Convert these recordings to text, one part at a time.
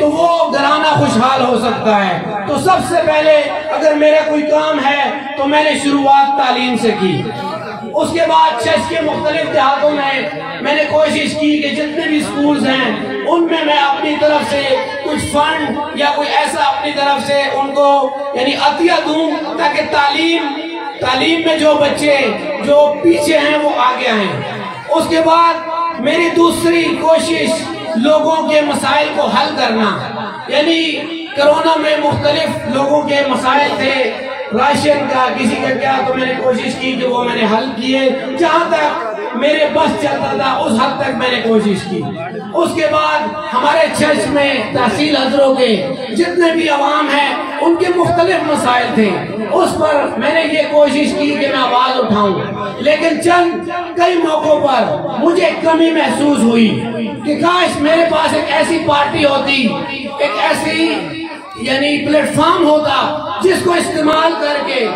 تو وہ گھرانہ خوشحال ہو سکتا ہے۔ تو سب سے پہلے اگر میرا کوئی کام ہے تو میں نے شروعات تعلیم سے کی۔ اس کے بعد چرچ کے مختلف دیہاتوں میں نے کوشش کی کہ جتنے بھی سکولز ہیں ان میں اپنی طرف سے کچھ فنڈ یا کوئی ایسا اپنی طرف سے ان کو یعنی عطیہ دوں تاکہ تعلیم میں جو بچے جو پیچھے ہیں وہ آگے آئیں۔ اس کے بعد میری دوسری کوشش لوگوں کے مسائل کو حل کرنا، یعنی کرونا میں مختلف لوگوں کے مسائل تھے، راشن کا کسی کا کیا، تو میں نے کوشش کی کہ وہ میں نے حل کیے، جہاں تک میرے بس چلتا تھا اس حد تک میں نے کوشش کی۔ اس کے بعد ہمارے چرچ میں تحصیل حضروں کے جتنے بھی عوام ہیں ان کے مختلف مسائل تھے، اس پر میں نے یہ کوشش کی کہ میں آواز اٹھاؤں، لیکن کئی موقعوں پر مجھے کمی محسوس ہوئی کہ کاش میرے پاس ایک ایسی پارٹی ہوتی، ایک ایسی یعنی پلیٹ فارم ہوتا جس کو استعمال کر کے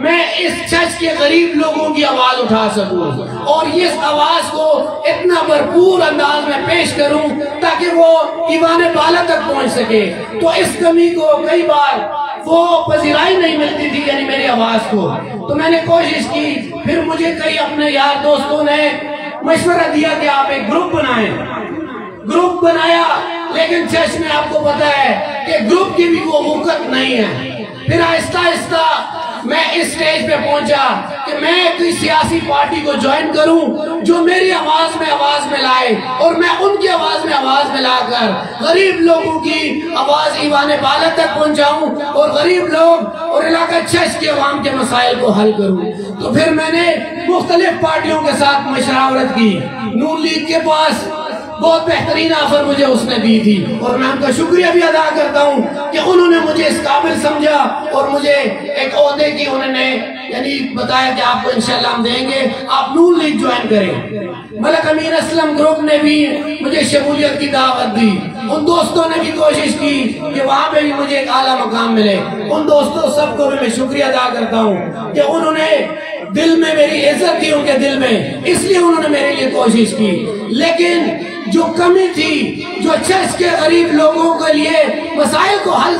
میں اس چرچ کے غریب لوگوں کی آواز اٹھا سکوں اور اس آواز کو اتنا بھرپور انداز میں پیش کروں تاکہ وہ ایوان بالا تک پہنچ سکے۔ تو اس کمی کو کئی بار وہ پذیرائی نہیں ملتی تھی، یعنی میری آواز کو، تو میں نے کوشش کی۔ پھر مجھے کئی اپنے یار دوستوں نے مشورہ دیا کہ آپ ایک گروپ بنائیں۔ گروپ بنایا، لیکن چرچ میں آپ کو پتا ہے کہ گروپ کی بھی وہ وقت نہیں ہے۔ پھر آہستہ آہستہ میں اس سٹیج پہ پہنچا کہ میں کوئی سیاسی پارٹی کو جوائن کروں جو میری آواز میں آواز ملائے اور میں ان کی آواز میں آواز ملا کر غریب لوگوں کی آواز ایوان بالا تک پہنچاؤں اور غریب لوگ اور علاقہ چرچ کے عوام کے مسائل کو حل کروں۔ تو پھر میں نے مختلف پارٹیوں کے ساتھ مشاورت کی۔ نون لیگ کے پاس بہت بہترین آفر مجھے اس نے دی تھی اور میں ان کا شکریہ بھی ادا کرتا ہوں کہ انہوں نے مجھے اس قابل سمجھا اور مجھے ایک عہدے کی انہوں نے یعنی بتایا کہ آپ کو انشاءاللہ ہم دیں گے، آپ نون لیگ جوائن کریں۔ ملک امین اسلم گروپ نے بھی مجھے شمولیت کی دعوت دی، ان دوستوں نے بھی کوشش کی کہ وہاں پہ بھی مجھے ایک اعلیٰ مقام ملے۔ ان دوستوں سب کو بھی میں شکریہ ادا کرتا ہوں کہ انہوں نے دل میں میری عزت کی، ان کے دل میں، اس لیے انہوں نے میرے لیے کوشش کی۔ لیکن جو کمی تھی، جو چرچ کے غریب لوگوں کے لیے مسائل کو حل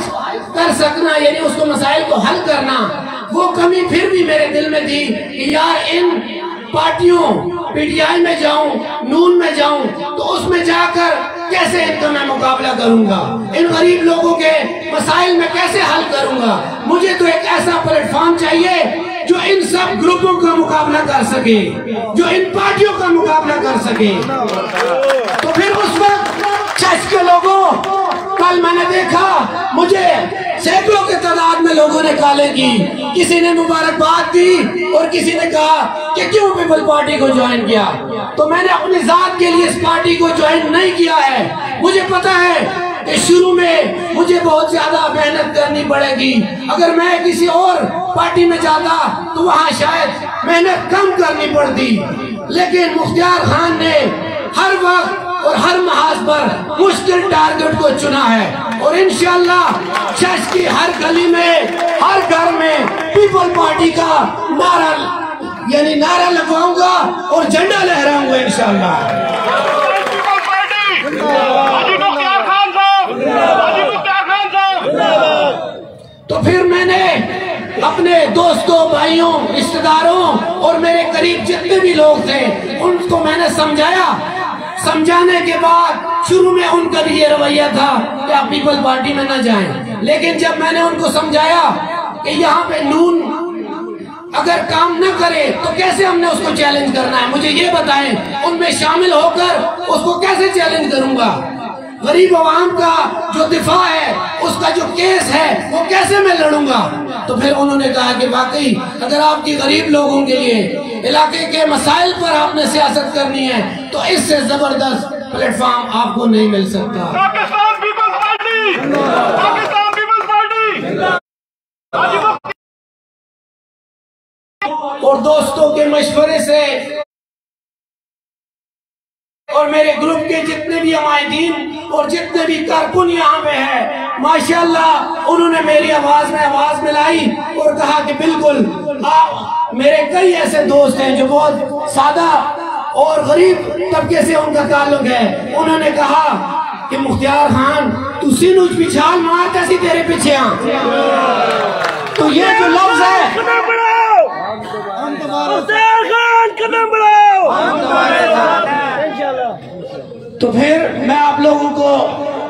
کر سکنا، یعنی اس کو مسائل کو حل کرنا، وہ کمی پھر بھی میرے دل میں تھی کہ یار ان پارٹیوں پی ٹی آئی میں جاؤں، نون میں جاؤں تو اس میں جا کر کیسے ان کا میں مقابلہ کروں گا، ان غریب لوگوں کے مسائل میں کیسے حل کروں گا۔ مجھے تو ایک ایسا پلیٹ فارم چاہیے جو ان سب گروپوں کا مقابلہ کر سکے، جو ان پارٹیوں کا مقابلہ کر سکے۔ تو پھر اس وقت چرچ کے لوگوں، کل میں نے دیکھا مجھے سینکڑوں کے تعداد میں لوگوں نے کالیں کی، کسی نے مبارکباد دی اور کسی نے کہا کہ کیوں پیپل پارٹی کو جوائن کیا۔ تو میں نے اپنی ذات کے لیے اس پارٹی کو جوائن نہیں کیا ہے، مجھے پتا ہے کہ شروع میں مجھے بہت زیادہ محنت کرنی پڑے گی، اگر میں کسی اور پارٹی میں جاتا تو وہاں شاید محنت کم کرنی پڑتی، لیکن مختار خان نے ہر وقت اور ہر محاذ پر مشکل ٹارگٹ کو چنا ہے اور انشاءاللہ چرچ کی ہر گلی میں، ہر گھر میں پیپل پارٹی کا نعرہ لگواؤں گا اور جھنڈا لہراؤں گا انشاءاللہ۔ تو پھر میں نے اپنے دوستوں، بھائیوں، رشتہ داروں اور میرے قریب جتنے بھی لوگ تھے ان کو میں نے سمجھایا۔ سمجھانے کے بعد شروع میں ان کا بھی یہ رویہ تھا کہ آپ پیپل پارٹی میں نہ جائیں، لیکن جب میں نے ان کو سمجھایا کہ یہاں پہ نون اگر کام نہ کرے تو کیسے ہم نے اس کو چیلنج کرنا ہے، مجھے یہ بتائیں، ان میں شامل ہو کر اس کو کیسے چیلنج کروں گا، غریب عوام کا جو دفاع ہے، اس کا جو کیس ہے وہ کیسے میں لڑوں گا۔ تو پھر انہوں نے کہا کہ واقعی اگر آپ کی غریب لوگوں کے لیے علاقے کے مسائل پر آپ نے سیاست کرنی ہے تو اس سے زبردست پلیٹ فارم آپ کو نہیں مل سکتا۔ Pakistan Peoples Party, Pakistan Peoples Party. اور دوستوں کے مشورے سے اور میرے گروپ کے جتنے بھی عمائدین اور جتنے بھی کارکن یہاں پہ ہیں، ماشاءاللہ انہوں نے میری آواز میں آواز ملائی اور کہا کہ بالکل میرے کئی ایسے دوست ہیں جو بہت سادہ اور غریب طبقے سے ان کا تعلق ہے، انہوں نے کہا کہ مختار خان تو سینوچ پچھال مارتا سی تیرے پیچھے تو یہ جو لفظ ہے مختار خان قدم بڑھاؤ تو پھر میں آپ لوگوں کو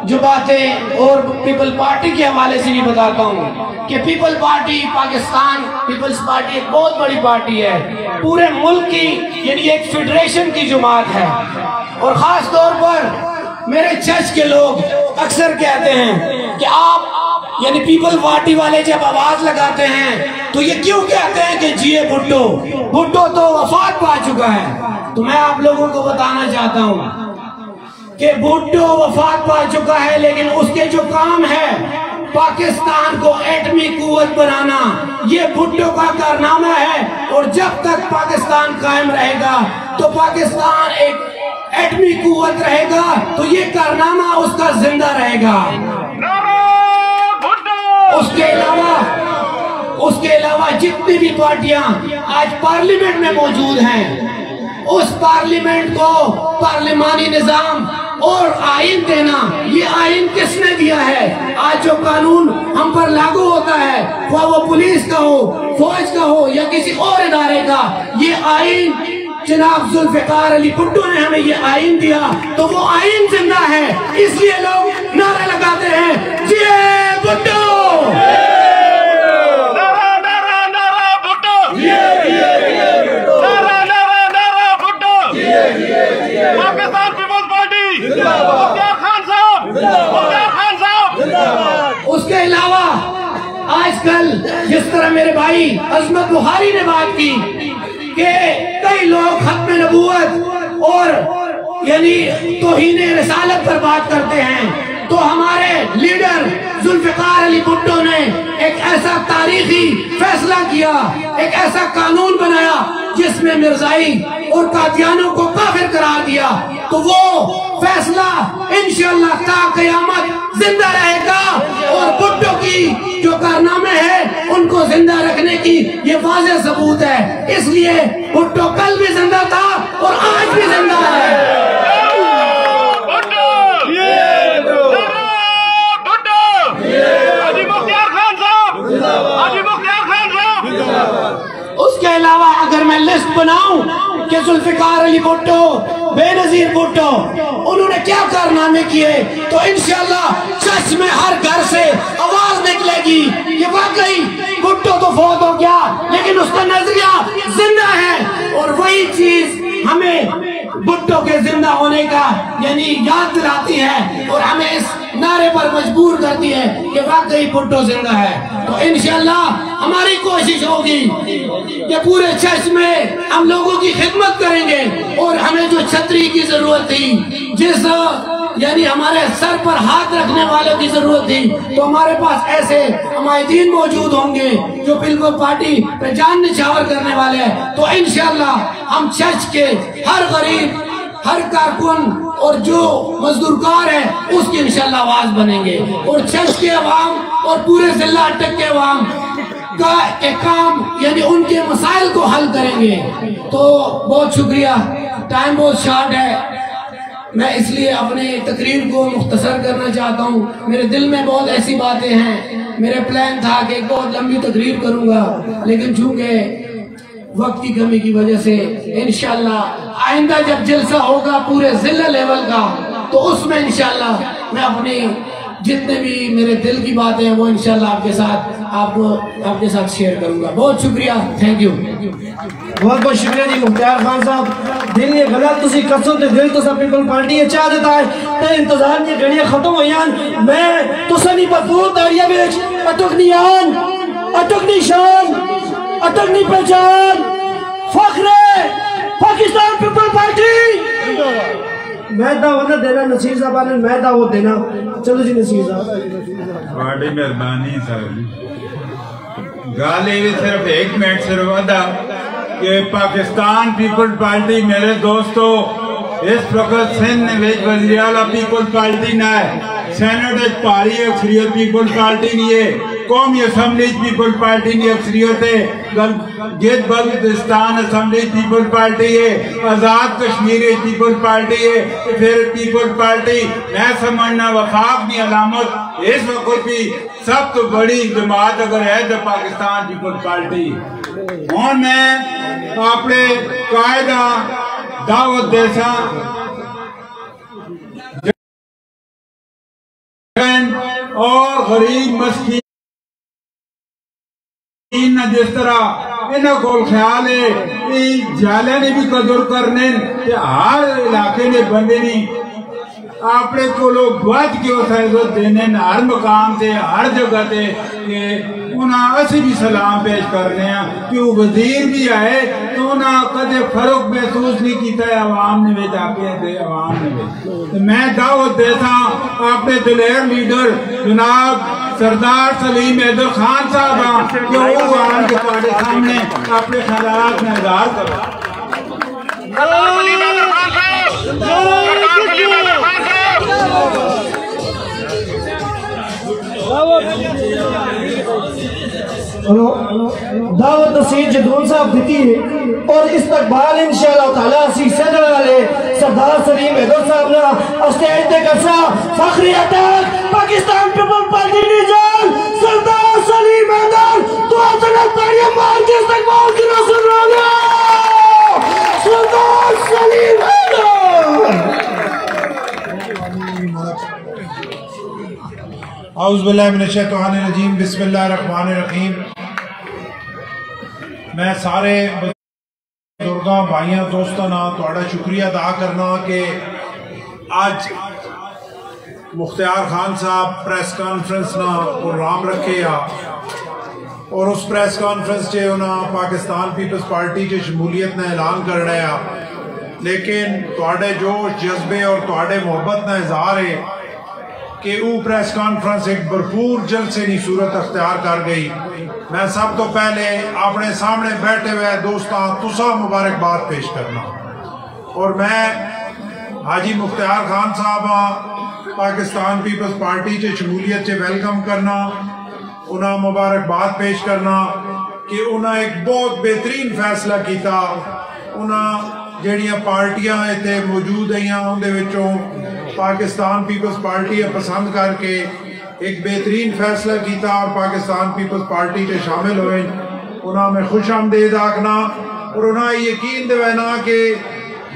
جو باتیں اور پیپل پارٹی کے حوالے سے بھی بتاتا ہوں کہ People Party Pakistan Peoples Party ایک بہت بڑی پارٹی ہے پورے ملک کی یعنی ایک فیڈریشن کی جماعت ہے اور خاص طور پر میرے چرچ کے لوگ اکثر کہتے ہیں کہ آپ یعنی پیپل پارٹی والے جب آواز لگاتے ہیں تو یہ کیوں کہتے ہیں کہ جی بھٹو تو وفات پا چکا ہے تو میں آپ لوگوں کو بتانا چاہتا ہوں کہ بھٹو وفات پا چکا ہے لیکن اس کے جو کام ہے پاکستان کو ایٹمی قوت بنانا یہ بھٹو کا کارنامہ ہے اور جب تک پاکستان قائم رہے گا تو پاکستان ایک ایٹمی قوت رہے گا تو یہ کارنامہ اس کا زندہ رہے گا اس کے علاوہ جتنی بھی پارٹیاں آج پارلیمنٹ میں موجود ہیں اس پارلیمنٹ کو پارلیمانی نظام اور آئین دینا یہ آئین کس نے دیا ہے آج جو قانون ہم پر لاگو ہوتا ہے وہ پولیس کا ہو فوج کا ہو یا کسی اور ادارے کا یہ آئین جناب ذوالفقار علی بھٹو نے ہمیں یہ آئین دیا تو وہ آئین زندہ ہے اس لیے لوگ نعرہ لگاتے ہیں جی بھٹو اس کے علاوہ آج کل جس طرح میرے بھائی عظمت بخاری نے بات کی کہ کئی لوگ ختم نبوت اور یعنی توہین رسالت پر بات کرتے ہیں تو ہمارے لیڈر ذوالفقار علی بھٹو نے ایک ایسا تاریخی فیصلہ کیا ایک ایسا قانون بنایا جس میں مرزائی اور قادیانوں کو کافر قرار دیا تو وہ فیصلہ انشاءاللہ تا قیامت زندہ رہے گا اور بھٹو کی جو کارنامے ہیں ان کو زندہ رکھنے کی یہ واضح ثبوت ہے اس لیے بھٹو کل بھی زندہ تھا اور آج بھی زندہ ہے اس کے علاوہ اگر میں لسٹ بناؤں کہ ذوالفقار علی بھٹو بے نظیر بھٹو انہوں نے کیا کارنامے کیے تو انشاءاللہ چرچ میں ہر گھر سے آواز نکلے گی کہ واقعی بھٹو تو فوت ہو گیا لیکن اس کا نظریہ زندہ ہے اور وہی چیز ہمیں بھٹو کے زندہ ہونے کا یعنی یاد دلاتی ہے اور ہمیں اس نعرے پر مجبور کرتی ہے کہ واقعی بھٹو زندہ ہے تو انشاءاللہ ہماری کوشش ہوگی کہ پورے چرچ میں ہم لوگوں کی خدمت کریں گے اور ہمیں جو چھتری کی ضرورت تھی جس یعنی ہمارے سر پر ہاتھ رکھنے والوں کی ضرورت تھی تو ہمارے پاس ایسے حمایتین موجود ہوں گے جو بالکل پارٹی پہ جان نچھاور کرنے والے ہیں تو انشاءاللہ ہم چرچ کے ہر غریب ہر کارکن اور جو مزدورکار ہے اس کی انشاءاللہ آواز بنیں گے اور چرچ کے عوام اور پورے ضلع اٹک کے عوام کا ایک کام یعنی ان کے مسائل کو حل کریں گے تو بہت شکریہ ٹائم بہت شارٹ ہے میں اس لیے اپنے تقریر کو مختصر کرنا چاہتا ہوں میرے دل میں بہت ایسی باتیں ہیں میرے پلان تھا کہ ایک بہت لمبی تقریر کروں گا لیکن چونکہ وقت کی کمی کی وجہ سے انشاءاللہ آئندہ جب جلسہ ہوگا پورے ضلع لیول کا تو اس میں انشاءاللہ میں اپنی جتنے بھی میرے دل کی باتیں ہیں وہ انشاءاللہ آپ کے ساتھ شیئر کروں گا بہت شکریہ تھینک یو بہت بہت شکریہ جی مختار خان صاحب دل یہ غلط تسی قسم تے دل تو سب پیپل پارٹی یہ چاہ دیتا ہے تے انتظار کی گھڑیاں ختم ہویاں میں تسانی بھرپور داڑیاں وچ اٹکنی آن اٹکنی شان اٹکنی پہچان فخر پاکستان پیپل پارٹی میں دعوت دینا نصیر صاحب نے میں دعوت دینا چلو جی نصیر صاحب بڑی مہربانی سر گال یہ صرف ایک منٹ صرف ادا کہ پاکستان پیپل پارٹی میرے دوستو اس وقت سندھ وچ وزیر اعلیٰ پیپل پارٹی نہ ہے سینٹ وچ پاری اکثریت پیپل پارٹی نہیں ہے قومی اسمبلی پیپل پارٹی کی اکثریت ہے، Gilgit Baltistan assembly people party ہے، آزاد کشمیر پیپل پارٹی ہے، پھر پیپل پارٹی میں سمجھنا وفاق کی علامت اس وقت بھی سب تو بڑی جماعت اگر ہے تو پاکستان پیپل پارٹی۔ اور میں اپنے قائدہ دعوت دیسا اور غریب مسکین جس طرح انہوں کو خیال ہے جالے نے بھی قدر کرنے کہ ہر علاقے نے بندے نہیں اپنے کو لوگ بہت کی عزت دینے ہر مقام سے ہر جگہ سے کہ انہاں اسی بھی سلام پیش کرنے ہیں کہ وہ وزیر بھی آئے تو انہاں کدے فرق محسوس نہیں کیتا ہے عوام نے بیچ آپے دے عوام نے بیچ۔ میں دعوت دیتا ہوں اپنے دلیر لیڈر جناب سردار سلیم حیدر خان صاحب کہ وہ عوام کے پاڑے سامنے اپنے خیالات میں اظہار کرو۔ دعوت نصیر جدون صاحب دیتی ہے اور استقبال انشاءاللہ تعالیٰ اسی صدر والے سردار سلیم حیدر صاحب نے اسٹیج دے کرسا فخری عطاق پاکستان پیپل پارٹی نجال سردار سلیم حیدر تو اصلا تاریخ مار کے استقبال کی رسول رانا سردار سلیم حیدر۔ اعوذ باللہ من الشیطان الرجیم، بسم اللہ الرحمن الرحیم۔ میں سارے بزرگاں بھائیاں دوستاں تھوڑا شکریہ ادا کرنا کہ آج مختار خان صاحب پریس کانفرنس نا پروگرام رکھے اور اس پریس کانفرنس سے انہاں پاکستان پیپلز پارٹی کے شمولیت نے اعلان کر رہا، لیکن تھوڑے جوش جذبے اور تھوڑے محبت نے اظہار ہے کہ وہ پریس کانفرنس ایک بھرپور جلسے کی صورت اختیار کر گئی۔ میں سب تو پہلے اپنے سامنے بیٹھے ہوئے دوستاں تسا مبارکباد پیش کرنا اور میں حاجی مختار خان صاحب پاکستان پیپلز پارٹی کے شمولیت سے ویلکم کرنا، انہاں مبارکباد پیش کرنا کہ انہاں ایک بہت بہترین فیصلہ کیتا۔ انہاں جڑیاں پارٹیاں اتنے موجود ہیں اندے وچوں پاکستان پیپلز پارٹی پسند کر کے ایک بہترین فیصلہ کیتا اور پاکستان پیپلز پارٹی کے شامل ہوئے۔ انہاں میں خوش آمدید آکھنا اور انہاں یقین دینا کہ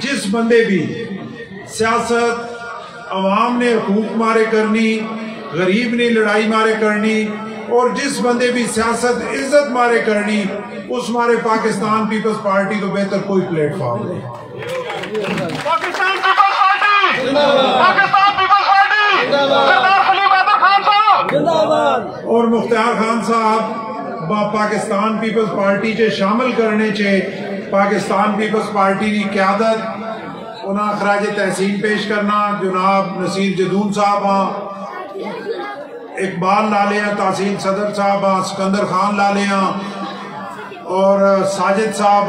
جس بندے بھی سیاست عوام نے حقوق مارے کرنی، غریب نے لڑائی مارے کرنی، اور جس بندے بھی سیاست عزت مارے کرنی، اس مارے پاکستان پیپلز پارٹی تو بہتر کوئی پلیٹ فارم نہیں۔ Pakistan Peoples Party, Pakistan Peoples Party, Sardar Saleem Haider Khan صاحب اور مختار خان صاحب پاکستان پیپلز پارٹی کے شامل کرنے چے پاکستان پیپلز پارٹی کی قیادت انہاں خراج تحسین پیش کرنا جناب نصیر جدون صاحب، اقبال لالیاں، تحسین صدر صاحب، سکندر خان لالیاں اور ساجد صاحب،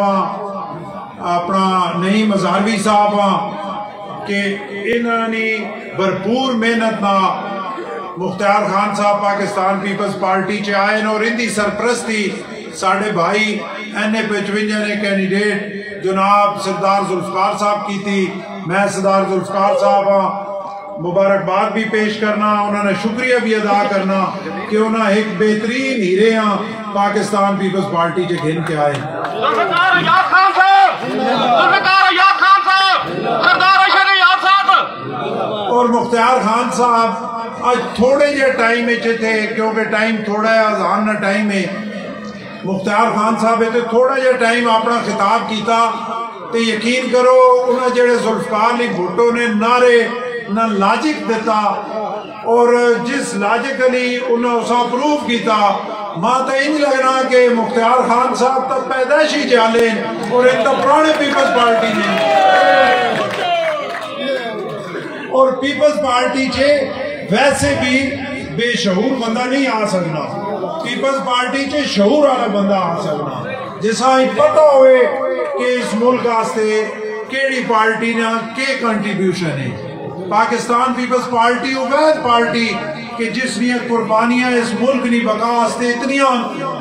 اپنا نعیم ہزاروی صاحب کہ انہوں نے بھرپور محنت نہ مختار خان صاحب پاکستان پیپلز پارٹی چے آئے اور ان دی سرپرستی ساڑھے بھائی NA55 نے کینڈیڈیٹ جناب سردار ذوالفقار صاحب کی تھی۔ میں سردار ذوالفقار صاحب مبارکباد بھی پیش کرنا، انہوں نے شکریہ بھی ادا کرنا کہ انہوں ایک بہترین ہیرے ہیں پاکستان پیپلز پارٹی کے گھن کے آئے۔ ذوالفقار ایاز خان صاحب، ذوالفقار ایاز خان صاحب، سردار اشر ایاز صاحب اور مختار خان صاحب آج تھوڑے جے ٹائم میں تھے کیونکہ ٹائم تھوڑا ہے، آزان نہ ٹائم میں مختار خان صاحب تے تھوڑا جے ٹائم اپنا خطاب کیتا تے یقین کرو انہوں جڑے ذوالفقار لی بھٹو نے نعرے نہ لاجک دیتا اور جس لاجکلی انہوں اسا پروف کیتا ماں تا انج لگنا کہ مختار خان صاحب تا پیدائشی جالیں اور ایک تا پرانے پیپلز پارٹی نے اور پیپلز پارٹی چھے ویسے بھی بے شعور بندہ نہیں آ سکنا، پیپلز پارٹی چھے شعور والا بندہ آ سکنا جسا ہی پتہ ہوئے کہ اس ملک آستے کیڑی پارٹی نے کے کنٹریبیوشن ہے۔ پاکستان پیپلز پارٹی اوید پارٹی کہ جس نے قربانیاں اس ملک نے بقا واسطے اتنیاں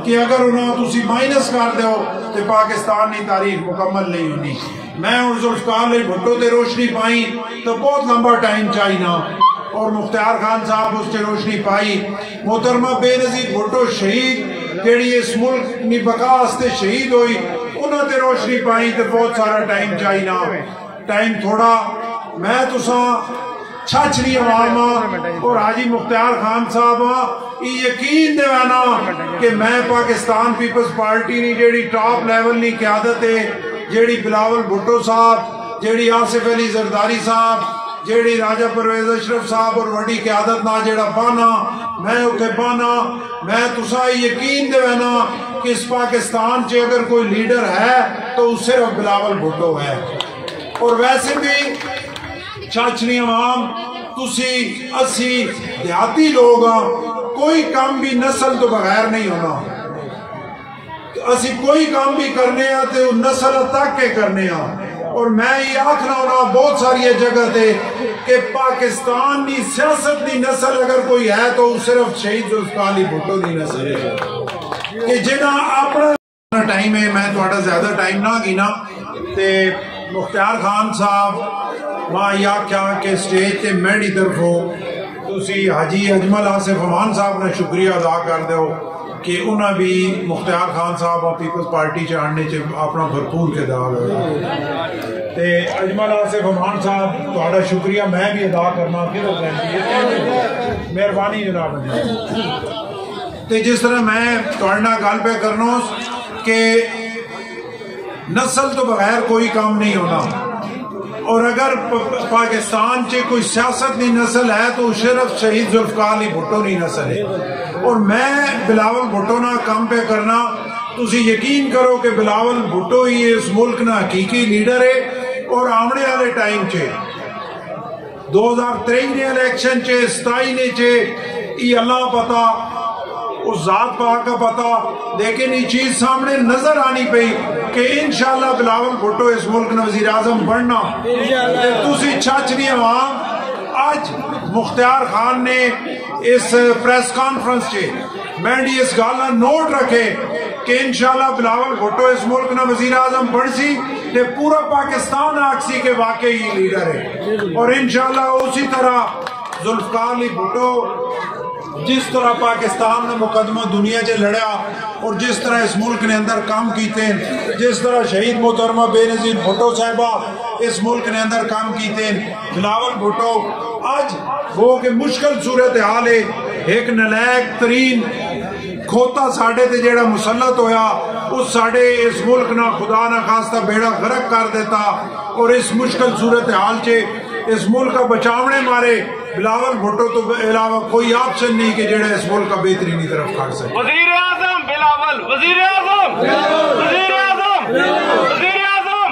کہ اگر انہوں تسی مائنس کر دیو تو پاکستان کی تاریخ مکمل نہیں ہونی. میں اور ذوالفقار علی بھٹو تے روشنی پائی تو بہت لمبا ٹائم چاہینا اور مختار خان صاحب اس سے روشنی پائی. محترمہ بے نظیر بھٹو شہید جیڑی اس ملک نی بقا واسطے شہید ہوئی انہوں تے روشنی پائی تو بہت سارا ٹائم چاہینا. ٹائم تھوڑا میں تساں چھچری عوام اور حاجی مختار خان صاحب یہ یقین دیوانا کہ میں پاکستان پیپلز پارٹی نی جیڑی ٹاپ لیول نی قیادت ہے جیڑی بلاول بھٹو صاحب جیڑی آصف علی زرداری صاحب جیڑی راجہ پرویز اشرف صاحب اور وڈی قیادت نہ جیڑا بانا میں اتے بانا میں تسا یقین دیوانا کہ اس پاکستان چے اگر کوئی لیڈر ہے تو اس صرف بلاول بھٹو ہے. اور ویسے بھی چاچنی عوام تسی اسی دیہاتی لوگ کوئی کام بھی نسل تو بغیر نہیں ہونا. اسی کوئی کام بھی کرنے ہیں تو نسل تک کے کرنے ہیں. اور میں یہ آکھنا ہونا بہت ساری جگہ تھے کہ پاکستان کی سیاست کی نسل اگر کوئی ہے تو صرف شہید ذوالفقار علی بھٹو کی نسل ہے کہ جنہاں اپنا ٹائم ہے. میں تھوڑا زیادہ ٹائم نہ گینا تے مختار خان صاحب وہاں یہ کیا کہ سٹیج تے میری طرف ہو تسی حاجی اجمل آصف امان صاحب نے شکریہ ادا کر دو کہ انہاں بھی مختار خان صاحب اور پیپلز پارٹی چاہنے چے اپنا بھرپور کردار ہوئے. تے اجمل آصف امان صاحب تھوڑا شکریہ میں بھی ادا کرنا مہربانی جناب. تے جس طرح میں تھوڑا گل پہ کرنا کہ نسل تو بغیر کوئی کام نہیں ہونا. اور اگر پاکستان چے کوئی سیاست نہیں نسل ہے تو صرف شہید ذوالفقار علی بھٹو نہیں نسل ہے. اور میں بلاول بھٹو نہ کام پہ کرنا تسی یقین کرو کہ بلاول بھٹو ہی اس ملک نہ حقیقی لیڈر ہے. اور آمنے والے ٹائم چے 2023 نے الیکشن چے 27 نے چے یہ اللہ پتا اس ذات پاک کا پتا لیکن یہ چیز سامنے نظر آنی پئی کہ انشاءاللہ بلاول بھٹو اس ملک نے وزیر اعظم بڑھنا. تسی چھچنی عوام آج مختار خان نے اس پریس کانفرنس چے مینڈی اس گالا نوٹ رکھے کہ انشاءاللہ بلاول بھٹو اس ملک نے وزیر اعظم بڑھ سی کہ پورا پاکستان آکسی کے واقعی لیڈر ہے. اور انشاءاللہ اسی طرح ذوالفقار علی بھٹو جس طرح پاکستان نے مقدمہ دنیا سے لڑیا اور جس طرح اس ملک نے اندر کام کیتے ہیں جس طرح شہید محترمہ بے نظیر بھٹو صاحبہ اس ملک نے اندر کام کیتے ہیں بلاول بھٹو آج وہ کہ مشکل صورتحال ہے. ایک نلائق ترین کھوتا ساڑھے تے جیڑا مسلط ہویا اس ساڑھے اس ملک نہ خدا نہ خواستہ بیڑا غرق کر دیتا. اور اس مشکل صورتحال چے اس ملک کا بچاونے مارے بلاول بھٹو تو علاوہ کوئی آپشن نہیں کہ جڑا اس ملک کا بہترینی طرف کھڑ سکے. وزیر اعظم بلاول وزیر اعظم وزیر اعظم وزیر اعظم.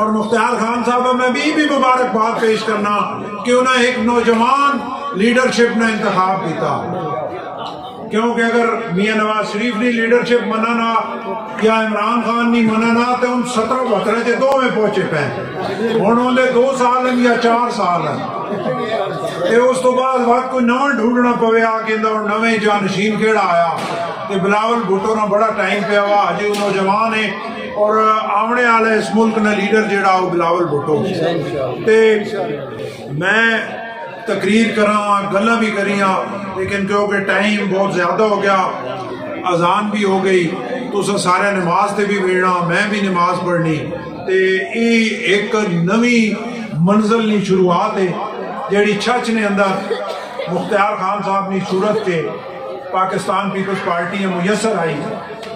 اور مختار خان صاحب میں بھی مبارکباد پیش کرنا کہ انہیں ایک نوجوان لیڈرشپ نے انتخاب کیتا. کیونکہ اگر میاں نواز شریف نے لیڈرشپ منانا یا عمران خان نہیں منانا تو ان 17-72 کے 2 میں پہنچے پہ انہوں نے 2 سال ہیں یا 4 سال ہیں. اس تو بعد وقت کوئی نواں ڈھونڈنا پوے آکے اور نویں جانشین کیڑا آیا کہ بلاول بھٹو نہ بڑا ٹائم پہ ہوا جی وہ نوجوان ہے اور آمنے والے اس ملک نے لیڈر جیڑا وہ بلاول بھٹو. میں تقریر کراں گلاں بھی کریاں لیکن کیونکہ ٹائم بہت زیادہ ہو گیا اذان بھی ہو گئی تو سارے نماز تے بھی بیٹھنا میں بھی نماز پڑھنی تے ایک نوی منزل نی شروعات ہے جیڑی چھچ نے اندر مختار خان صاحب نی صورت کے پاکستان پیپلز پارٹی میسر آئی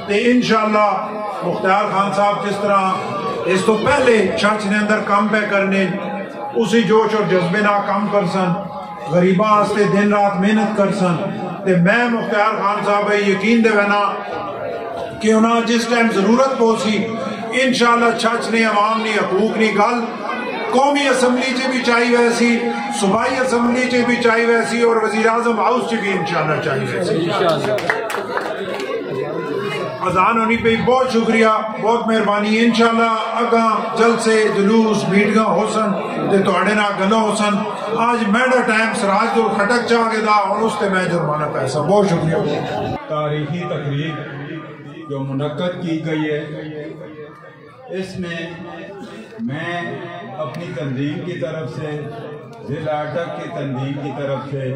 تے انشاءاللہ مختار خان صاحب جس طرح اس تو پہلے چھچ نے اندر کام پہ کرنے اسی جوش اور جذبے نہ کام کر سن غریباں آستے دن رات محنت کر سن تے میں مختار خان صاحب یقین دے وینا کہ انہاں جس ٹائم ضرورت پہنچی انشاءاللہ چھچ نے عوام نے حقوق نہیں گل قومی اسمبلی چے بھی چاہیے ویسی صوبائی اسمبلی چے بھی چاہیے ویسی اور وزیر اعظم ہاؤس چے بھی انشاءاللہ چاہیے ویسی. اذان ہونی پہ بہت شکریہ، بہت مہربانی. انشاءاللہ اگاں جلد سے جلوس میٹنگاں ہوسن تے تواڈے نال گلاں ہوسن. آج میڈا ٹائم سراج دور کھٹک چاہ کے دا اور اس تے میں جرمانہ پیسہ. بہت شکریہ. تاریخی تقریب جو منعقد کی گئی ہے، اس میں اپنی تنظیم کی طرف سے، ضلع اٹک کی تنظیم کی طرف سے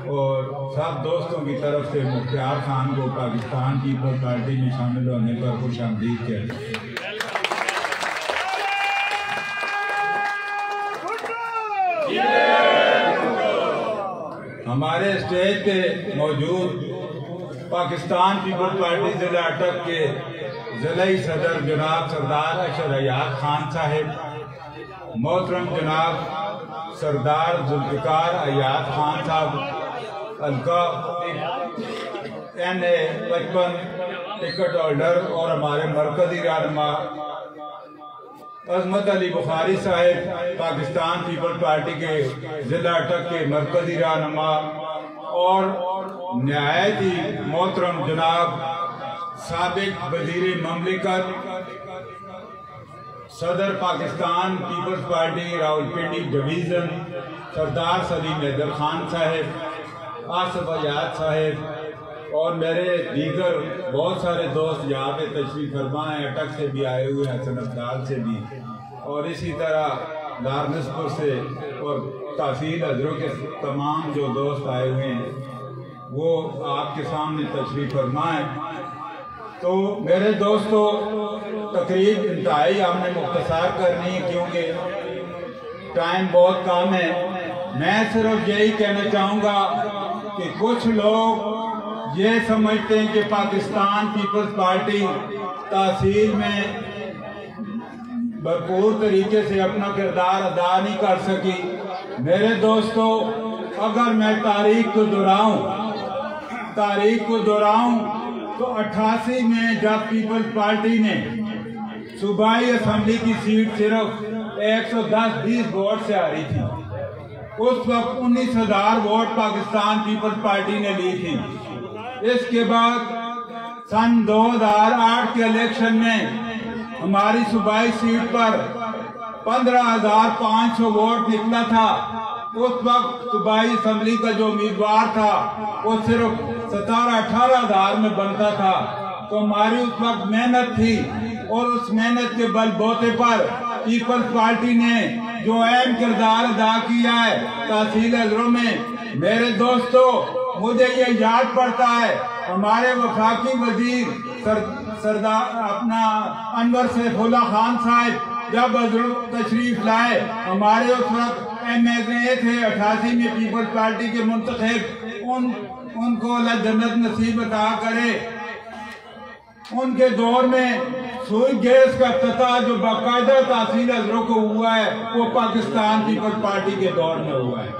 اور سب دوستوں کی طرف سے مختار خان کو پاکستان پیپلز پارٹی میں شامل ہونے پر خوش آمدید کہتے ہیں. ہمارے اسٹیج پہ موجود پاکستان پیپلز پارٹی ضلع اٹک کے ضلعی صدر جناب سردار اشر ایاز خان صاحب، محترم جناب سردار ذوالفقار ایاز خان صاحب، حلقہ NA-55 ٹکٹ ہولڈر اور ہمارے مرکزی رہنما عظمت علی بخاری صاحب، پاکستان پیپلز پارٹی کے ضلع اٹک کے مرکزی رہنما، اور نہایت ہی محترم جناب سابق وزیر مملکت صدر Pakistan Peoples Party Rawalpindi division Sardar Saleem Haider Khan صاحب، آصف ایاز صاحب اور میرے دیگر بہت سارے دوست یہاں پہ تشریف فرما ہیں. اٹک سے بھی آئے ہوئے ہیں، حسن ابدال سے بھی، اور اسی طرح لارنسپور سے اور تحصیل حضروں کے تمام جو دوست آئے ہوئے ہیں وہ آپ کے سامنے تشریف فرما ہے. تو میرے دوستو، تقریب انتہائی ہم نے مختصر کرنی ہے کیونکہ ٹائم بہت کم ہے. میں صرف یہی کہنا چاہوں گا کہ کچھ لوگ یہ سمجھتے ہیں کہ پاکستان پیپلز پارٹی تحصیل میں بھرپور طریقے سے اپنا کردار ادا نہیں کر سکی. میرے دوستو، اگر میں تاریخ کو دہراؤں تو 88 میں جب پیپلز پارٹی نے صوبائی اسمبلی کی سیٹ صرف 110-20 ووٹ سے ہاری تھی، اس وقت 19,000 ووٹ پاکستان پیپلز پارٹی نے لی تھی. اس کے بعد سن 2008 کے الیکشن میں ہماری صوبائی سیٹ پر 15,500 ووٹ نکلا تھا. اس وقت صوبائی اسمبلی کا جو امیدوار تھا وہ صرف 17-18 میں بنتا تھا. تو ہماری اس وقت محنت تھی اور اس محنت کے بل بوتے پر پیپلز پارٹی نے جو اہم کردار ادا کیا ہے تحصیل حضروں میں. میرے دوستو، مجھے یہ یاد پڑتا ہے ہمارے وفاقی وزیر سردار انور سیف اللہ خان صاحب جب حضور تشریف لائے، ہمارے اس وقت MLA تھے 88 میں پیپلز پارٹی کے منتخب، ان کو اللہ جنت نصیب عطا کرے. ان کے دور میں سوئی گیس کا افتتاح جو باقاعدہ تحصیل حضروں کو ہوا ہے وہ پاکستان پیپلز پارٹی کے دور میں ہوا ہے.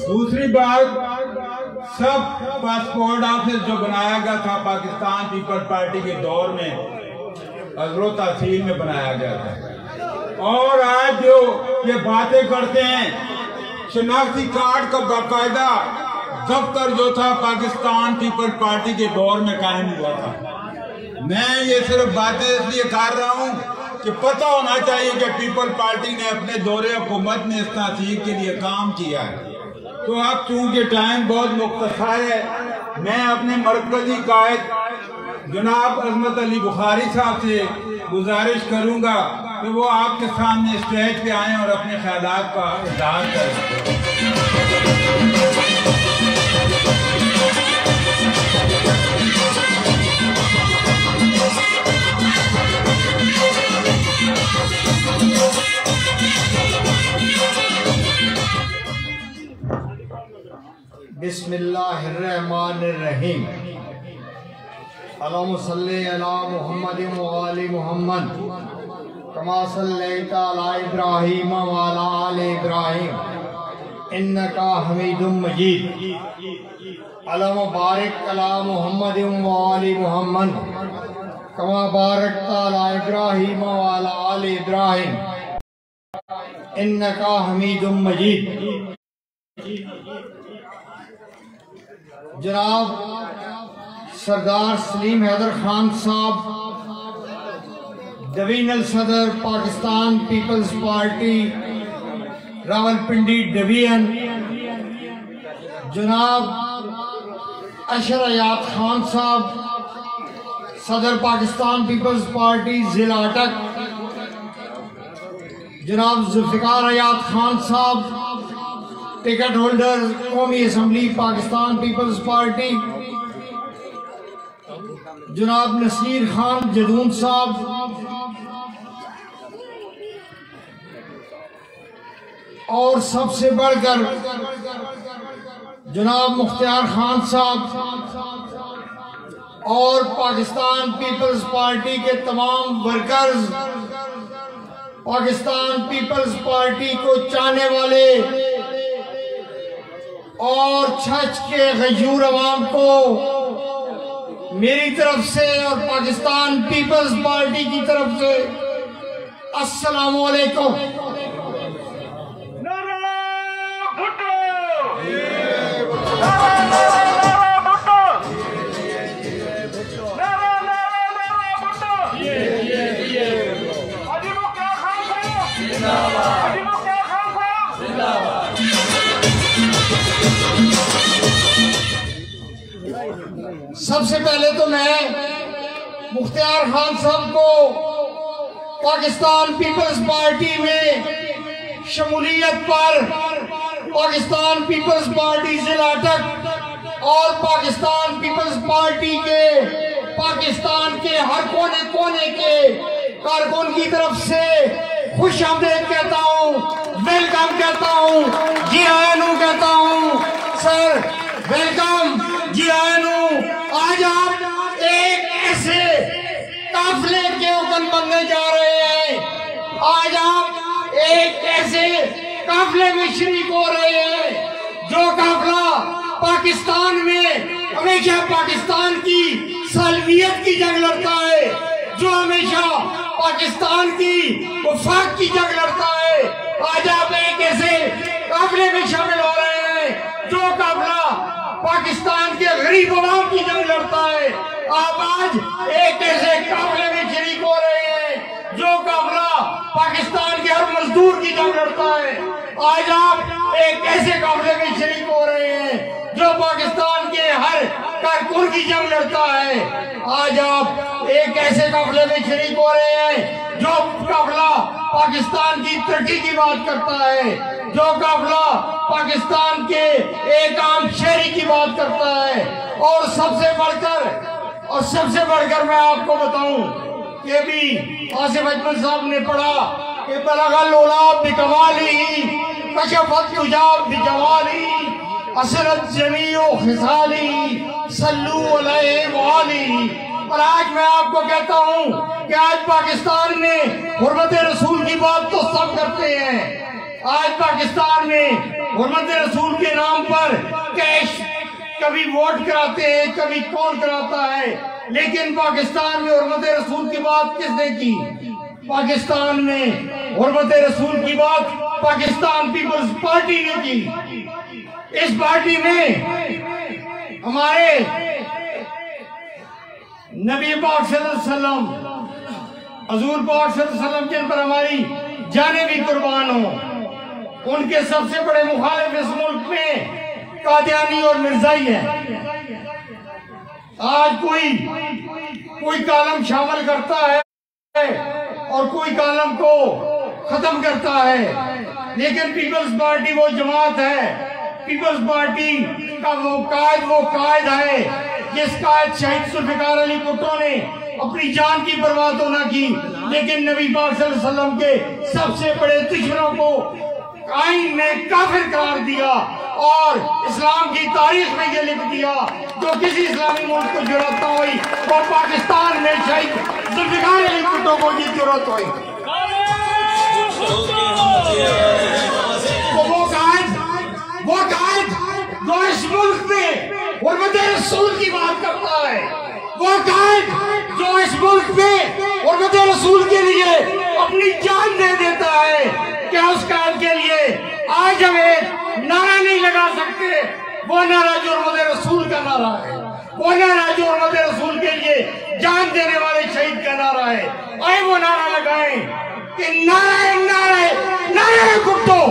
دوسری بات، سب پاسپورٹ آفس جو بنایا گیا تھا پاکستان پیپلز پارٹی کے دور میں حضروں تحصیل میں بنایا گیا تھا. اور آج جو یہ باتیں کرتے ہیں، شناختی کارڈ کا باقاعدہ دفتر جو تھا پاکستان پیپلز پارٹی کے دور میں قائم ہوا تھا. میں یہ صرف باتیں اس لیے کر رہا ہوں کہ پتہ ہونا چاہیے کہ پیپلز پارٹی نے اپنے دور حکومت میں اس تحصیل کے لیے کام کیا ہے. تو اب چونکہ ٹائم بہت مختصر ہے، میں اپنے مرکزی قائد جناب عظمت علی بخاری صاحب سے گزارش کروں گا کہ وہ آپ کے سامنے اسٹیج پہ آئیں اور اپنے خیالات کا اظہار کریں. بسم اللہ الرحمن الرحیم. اللہم صلی علی محمد وآل محمد کما صلیت علی ابراہیم وعلی آل ابراہیم انکا حمید مجید. اللہم بارک علی محمد وآل محمد کما بارکت علی ابراہیم وعلی آل ابراہیم انکا حمید مجید. جناب سردار سلیم حیدر خان صاحب ڈویژنل صدر Pakistan Peoples Party Rawalpindi division, جناب اشر حیات خان صاحب صدر پاکستان پیپلز پارٹی ضلع اٹک، جناب ذوالفقار حیات خان صاحب ٹکٹ ہولڈر قومی اسمبلی پاکستان پیپلز پارٹی، جناب نصیر خان جدون صاحب اور سب سے بڑھ کر جناب مختار خان صاحب اور پاکستان پیپلز پارٹی کے تمام ورکرز، پاکستان پیپلز پارٹی کو چاہنے والے اور چھچ کے غیور عوام کو میری طرف سے اور پاکستان پیپلز پارٹی کی طرف سے السلام علیکم۔ سب سے پہلے تو میں مختار خان صاحب کو پاکستان پیپلز پارٹی میں شمولیت پر پاکستان پیپلز پارٹی ضلع اٹک اور پاکستان پیپلز پارٹی کے پاکستان کے ہر کونے کونے کے کارکن کی طرف سے خوش آمدید کہتا ہوں، ویلکم کہتا ہوں، جی آئینو کہتا ہوں، سر ویلکم، جی آئینو۔ آج آپ ایک ایسے قافلے کے حکم بننے جا رہے ہیں، آج آپ ایک ایسے قافلے میں شریک ہو رہے ہیں جو قافلہ پاکستان میں ہمیشہ پاکستان کی سالمیت کی جنگ لڑتا ہے، جو ہمیشہ پاکستان کی وفاق کی جنگ لڑتا ہے۔ آج آپ ایک ایسے قافلے میں شامل ہو رہے ہیں جو قافلہ پاکستان کے غریب عوام کی جنگ لڑتا ہے۔ آپ آج ایک ایسے قافلے میں شریک ہو رہے ہیں جو قافلہ پاکستان کے ہر مزدور کی جنگ لڑتا ہے۔ آج آپ ایک ایسے قافلے میں شریک ہو رہے ہیں جو پاکستان کے ہر کارکن کی جنگ لڑتا ہے۔ آج آپ ایک ایسے قافلے میں شریک ہو رہے ہیں جو قافلہ پاکستان کی ترقی کی بات کرتا ہے، جو قافلہ پاکستان کے ایک عام شہری کی بات کرتا ہے۔ اور سب سے بڑھ کر میں آپ کو بتاؤں کہ بھی آصف اجمل صاحب نے پڑھا کہ بلغ العلا بکمالہ کشفت حجاب بجمالہ اسرت جمیع خصالہ صلو علیہ وآلہ۔ اور آج میں آپ کو کہتا ہوں کہ آج پاکستان میں حرمت رسول کی بات تو سب کرتے ہیں، آج پاکستان میں حرمت رسول کے نام پر کیش کبھی ووٹ کراتے ہیں، کبھی کون کراتا ہے، لیکن پاکستان میں حرمت رسول کی بات کس نے کی؟ پاکستان میں حرمت رسول کی بات پاکستان پیپلز پارٹی نے کی۔ اس پارٹی میں ہمارے نبی پاک صلی اللہ علیہ وسلم، حضور پاک صلی اللہ علیہ وسلم جن پر ہماری جانیں بھی قربان ہوں، ان کے سب سے بڑے مخالف اس ملک میں قادیانی اور مرزائی ہیں۔ آج کوئی کالم شامل کرتا ہے اور کوئی کالم کو ختم کرتا ہے، لیکن پیپلز پارٹی وہ جماعت ہے، پیپلز پارٹی کا وہ قائد ہے جس قائد شہید ذوالفقار علی بھٹو نے اپنی جان کی پرواہ تو نہ کی، لیکن نبی پاک صلی اللہ علیہ وسلم کے سب سے بڑے دشمنوں کو آئین میں کافر قرار دیا اور اسلام کی تاریخ میں یہ لکھ دیا جو کسی اسلامی ملک کو ضرورت نہ ہوئی اور پاکستان میں شہید ذوالفقار علی بھٹو کو یہ ضرورت ہوئی۔ وہ قائد جو اس ملک میں حرمت رسول کی بات کرتا ہے، وہ قائد جو اس ملک میں حرمت رسول کے لیے اپنی جان دے دیتا ہے، کیا اس قائد کے لیے آج ہم ایک نعرہ نہیں نہیں لگا سکتے، وہ نعرہ جو محمد رسول کا نعرہ ہے، وہ نعرہ جو محمد رسول کے لیے جان دینے والے شہید کا نعرہ ہے۔ آئے وہ نعرہ لگائیں کہ نعرہ نعرہ نعرہ بھٹو،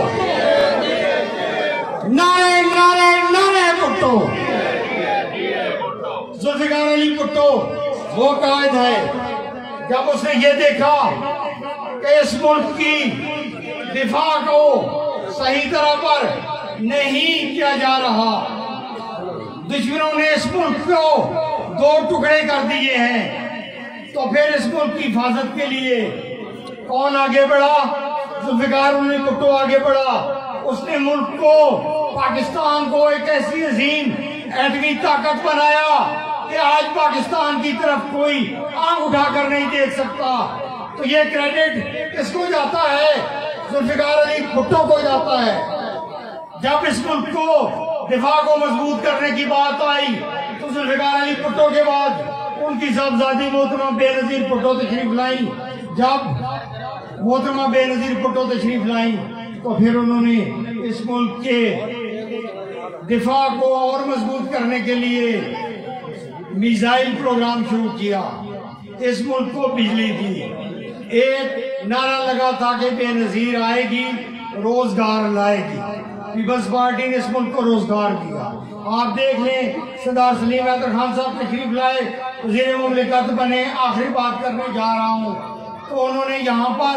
نعرہ نعرہ نعرہ بھٹو۔ ذوالفقار علی بھٹو وہ قائد ہے، جب اس نے یہ دیکھا کہ اس ملک کی دفاع کو صحیح طرح پر نہیں کیا جا رہا، دشمنوں نے اس ملک کو دو ٹکڑے کر دیے ہیں، تو پھر اس ملک کی حفاظت کے لیے کون آگے بڑھا؟ ذوالفقار علی بھٹو آگے بڑھا۔ اس نے ملک کو، پاکستان کو ایک ایسی عظیم ایٹمی طاقت بنایا کہ آج پاکستان کی طرف کوئی آنکھ اٹھا کر نہیں دیکھ سکتا۔ تو یہ کریڈٹ کس کو جاتا ہے؟ ذوالفقار علی بھٹو کو جاتا ہے۔ جب اس ملک کو دفاع کو مضبوط کرنے کی بات آئی تو ذوالفقار علی بھٹو کے بعد ان کی صاحبزادی محترمہ بے نظیر بھٹو تشریف لائیں۔ جب محترمہ بے نظیر بھٹو تشریف لائیں تو پھر انہوں نے اس ملک کے دفاع کو اور مضبوط کرنے کے لیے میزائل پروگرام شروع کیا، اس ملک کو بجلی دی۔ ایک نعرہ لگا تھا کہ بے نظیر آئے گی، روزگار لائے گی۔ پیپلز پارٹی نے اس ملک کو روزگار دیا۔ آپ دیکھ لیں، سردار سلیم حیدر خان صاحب تشریف لائے، وزیر مملکت بنے، آخری بات کرنے جا رہا ہوں، تو انہوں نے یہاں پر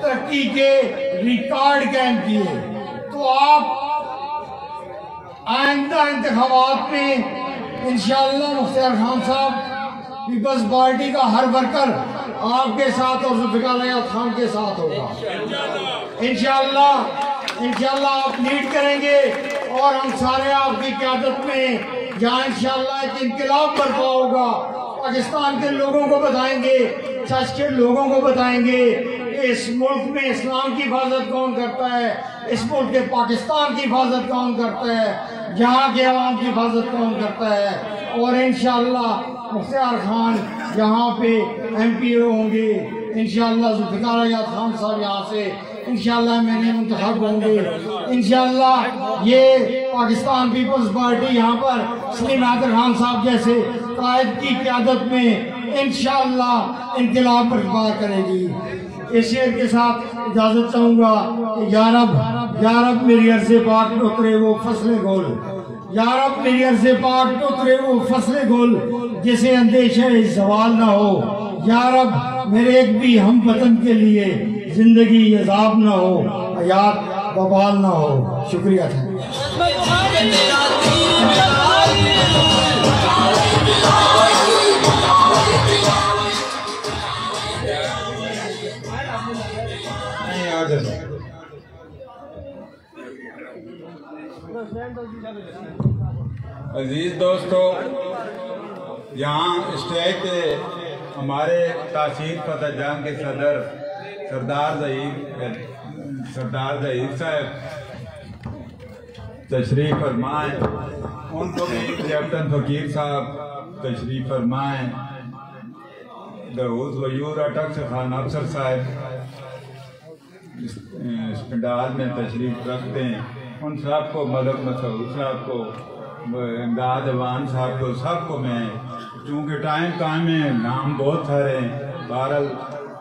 ترقی کے ریکارڈ قائم کیے۔ تو آپ آئندہ انتخابات میں انشاءاللہ مختار خان صاحب، پیپلز پارٹی کا ہر ورکر آپ کے ساتھ اور ذوالفقار علی خان کے ساتھ ہوگا۔ انشاءاللہ آپ لیڈ کریں گے اور ہم سارے آپ کی قیادت میں جہاں انشاءاللہ ایک انقلاب برپا ہوگا، پاکستان کے لوگوں کو بتائیں گے، چرچ کے لوگوں کو بتائیں گے کہ اس ملک میں اسلام کی حفاظت کون کرتا ہے، اس ملک کے پاکستان کی حفاظت کون کرتا ہے، یہاں کے عوام کی حفاظت کون کرتا ہے۔ اور انشاءاللہ مختار خان یہاں پہ ایم پی ہوں گے، انشاءاللہ ذوالفقار علی خان صاحب یہاں سے انشاءاللہ میں نے منتخب ہوں گے۔ انشاءاللہ یہ پاکستان پیپلز پارٹی یہاں پر سلیم حیدر خان صاحب جیسے قائد کی قیادت میں انشاءاللہ انقلاب برپا کرے گی۔ اس شعر کے ساتھ اجازت چاہوں گا کہ یا رب میری عرض پاک میں اترے وہ فصل گل، یا رب میری عرض پاک میں اترے وہ فصل گل جسے اندیشہ زوال نہ ہو، یا رب میرے ایک بھی ہم وطن کے لیے زندگی عذاب نہ ہو، حیات وبال نہ ہو۔ شکریہ تھا۔ عزیز دوستو، یہاں اسٹیج پہ ہمارے تاثیر فتح جنگ کے صدر سردار ظہیر صاحب تشریف فرمائیں، ان کو بھی کیپٹن فقیر صاحب تشریف فرمائیں، داؤد غیور اٹک سے خان افسر صاحب اسپنڈال میں تشریف رکھتے ہیں، ان سب کو ملک مسعود صاحب کو، امداد اوان صاحب کو، سب کو میں چونکہ ٹائم کام ہے، نام بہت سارے ہیں، بہرحال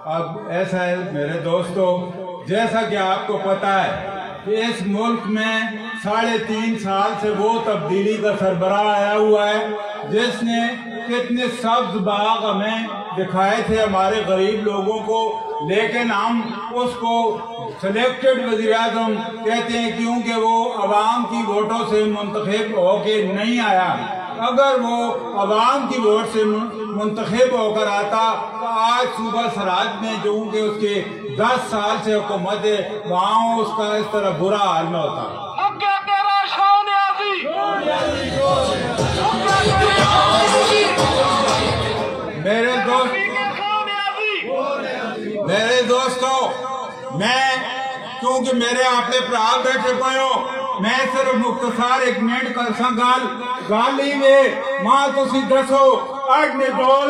اب ایسا ہے میرے دوستو، جیسا کہ آپ کو پتہ ہے کہ اس ملک میں 3.5 سال سے وہ تبدیلی کا سربراہ آیا ہوا ہے جس نے کتنے سبز باغ ہمیں دکھائے تھے ہمارے غریب لوگوں کو، لیکن ہم اس کو سلیکٹڈ وزیر اعظم کہتے ہیں کیونکہ وہ عوام کی ووٹوں سے منتخب ہو کے نہیں آیا۔ اگر وہ عوام کی ووٹ سے منتخب ہو کر آتا تو آج صوبہ سراج میں جو کہ اس کے 10 سال سے حکومت ہے وہاں اس کا اس طرح برا حال میں ہوتا۔ میرے دوستو، میں کیونکہ میرے اپنے پرا بیٹھے پے ہو، میں صرف مختصر 1 منٹ کرساں گل ہی وے، ماں تسی دسو اج نے دور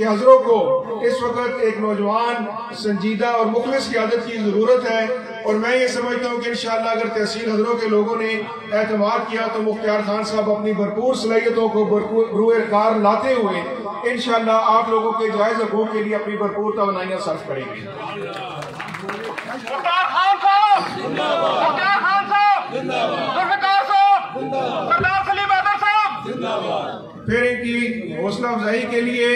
کہ حضرت کو اس وقت ایک نوجوان سنجیدہ اور مخلص قیادت کی ضرورت ہے، اور میں یہ سمجھتا ہوں کہ انشاءاللہ اگر تحصیل حضرت کے لوگوں نے اعتماد کیا تو مختار خان صاحب اپنی بھرپور صلاحیتوں کو بروئے کار لاتے ہوئے انشاءاللہ آپ لوگوں کے جائز حقوق کے لیے اپنی بھرپور توانائیاں صرف کریں گے۔ مختار خان صاحب مختار خان صاحب ذوالفقار صاحب سردار سلیم حیدر صاحب۔ پھر ان کی حوصلہ افزائی کے لیے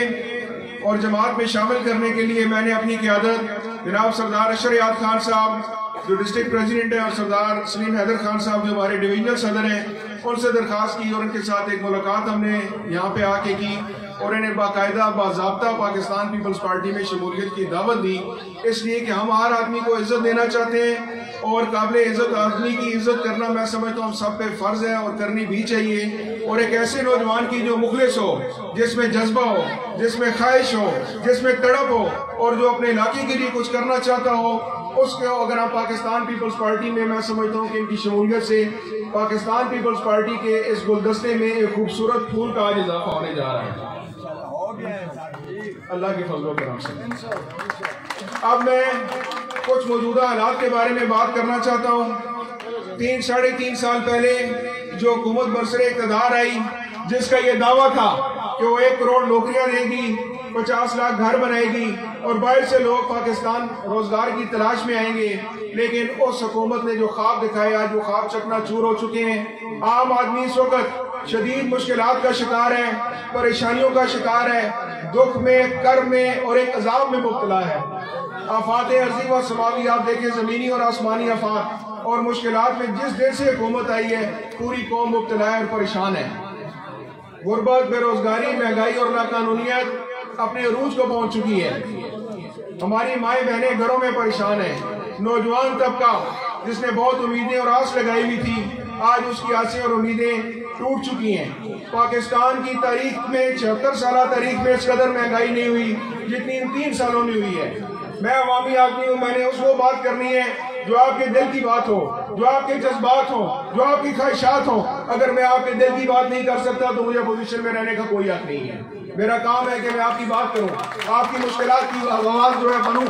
اور جماعت میں شامل کرنے کے لیے میں نے اپنی قیادت جناب سردار اشر یاد خان صاحب جو ڈسٹرکٹ پریزیڈنٹ ہیں اور سردار سلیم حیدر خان صاحب جو ہمارے ڈویژنل صدر ہیں ان سے درخواست کی، اور ان کے ساتھ ایک ملاقات ہم نے یہاں پہ آ کے کی، اور انہیں باقاعدہ باضابطہ پاکستان پیپلز پارٹی میں شمولیت کی دعوت دی، اس لیے کہ ہم ہر آدمی کو عزت دینا چاہتے ہیں، اور قابل عزت آدمی کی عزت کرنا میں سمجھتا ہوں سب پہ فرض ہے اور کرنی بھی چاہیے، اور ایک ایسے نوجوان کی جو مخلص ہو، جس میں جذبہ ہو، جس میں خواہش ہو، جس میں تڑپ ہو، اور جو اپنے علاقے کے لیے کچھ کرنا چاہتا ہو، اس کو اگر ہم پاکستان پیپلز پارٹی میں سمجھتا ہوں کہ ان کی شمولیت سے پاکستان پیپلز پارٹی کے اس گلدستے میں ایک خوبصورت پھول کا آج اضافہ ہونے جا رہا ہے اللہ کے فضل و کرم سے۔ اب میں کچھ موجودہ حالات کے بارے میں بات کرنا چاہتا ہوں۔ 3-3.5 سال پہلے جو حکومت برسر اقتدار آئی، جس کا یہ دعویٰ تھا کہ وہ 1 کروڑ نوکریاں دے گی، 50 لاکھ گھر بنائے گی اور باہر سے لوگ پاکستان روزگار کی تلاش میں آئیں گے، لیکن اس حکومت نے جو خواب دکھائے آج وہ خواب چکنا چور ہو چکے ہیں۔ عام آدمی اس وقت شدید مشکلات کا شکار ہے، پریشانیوں کا شکار ہے، دکھ میں، کرب میں اور ایک عذاب میں مبتلا ہے۔ آفات ارضی و سماوی آپ دیکھیں، زمینی اور آسمانی آفات اور مشکلات میں جس دن سے حکومت آئی ہے پوری قوم مبتلا ہے اور پریشان ہے۔ غربت، بے روزگاری، مہنگائی اور ناقانونیت اپنے عروج کو پہنچ چکی ہے۔ ہماری مائیں بہنیں گھروں میں پریشان ہیں۔ نوجوان طبقہ جس نے بہت امیدیں اور آس لگائی ہوئی تھی، آج اس کی آسیں اور امیدیں ٹوٹ چکی ہیں۔ پاکستان کی تاریخ میں 76 سالہ تاریخ میں اس قدر مہنگائی نہیں ہوئی جتنی ان 3 سالوں میں ہوئی ہے۔ میں عوامی آدمی ہوں، میں نے اس وہ بات کرنی ہے جو آپ کے دل کی بات ہو، جو آپ کے جذبات ہوں، جو آپ کی خواہشات ہوں۔ اگر میں آپ کے دل کی بات نہیں کر سکتا تو مجھے پوزیشن میں رہنے کا کوئی حق نہیں ہے۔ میرا کام ہے کہ میں آپ کی بات کروں، آپ کی مشکلات کی آواز جو ہے بنوں،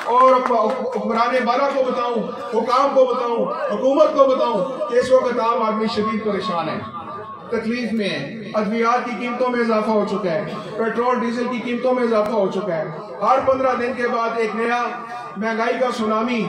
اور حکمران بالا کو بتاؤں، حکام کو بتاؤں، حکومت کو بتاؤں کہ اس وقت عام آدمی شدید پریشان ہے، تکلیف میں ہے۔ ادویات کی قیمتوں میں اضافہ ہو چکا ہے، پیٹرول ڈیزل کی قیمتوں میں اضافہ ہو چکا ہے۔ ہر 15 دن کے بعد ایک نیا مہنگائی کا سونامی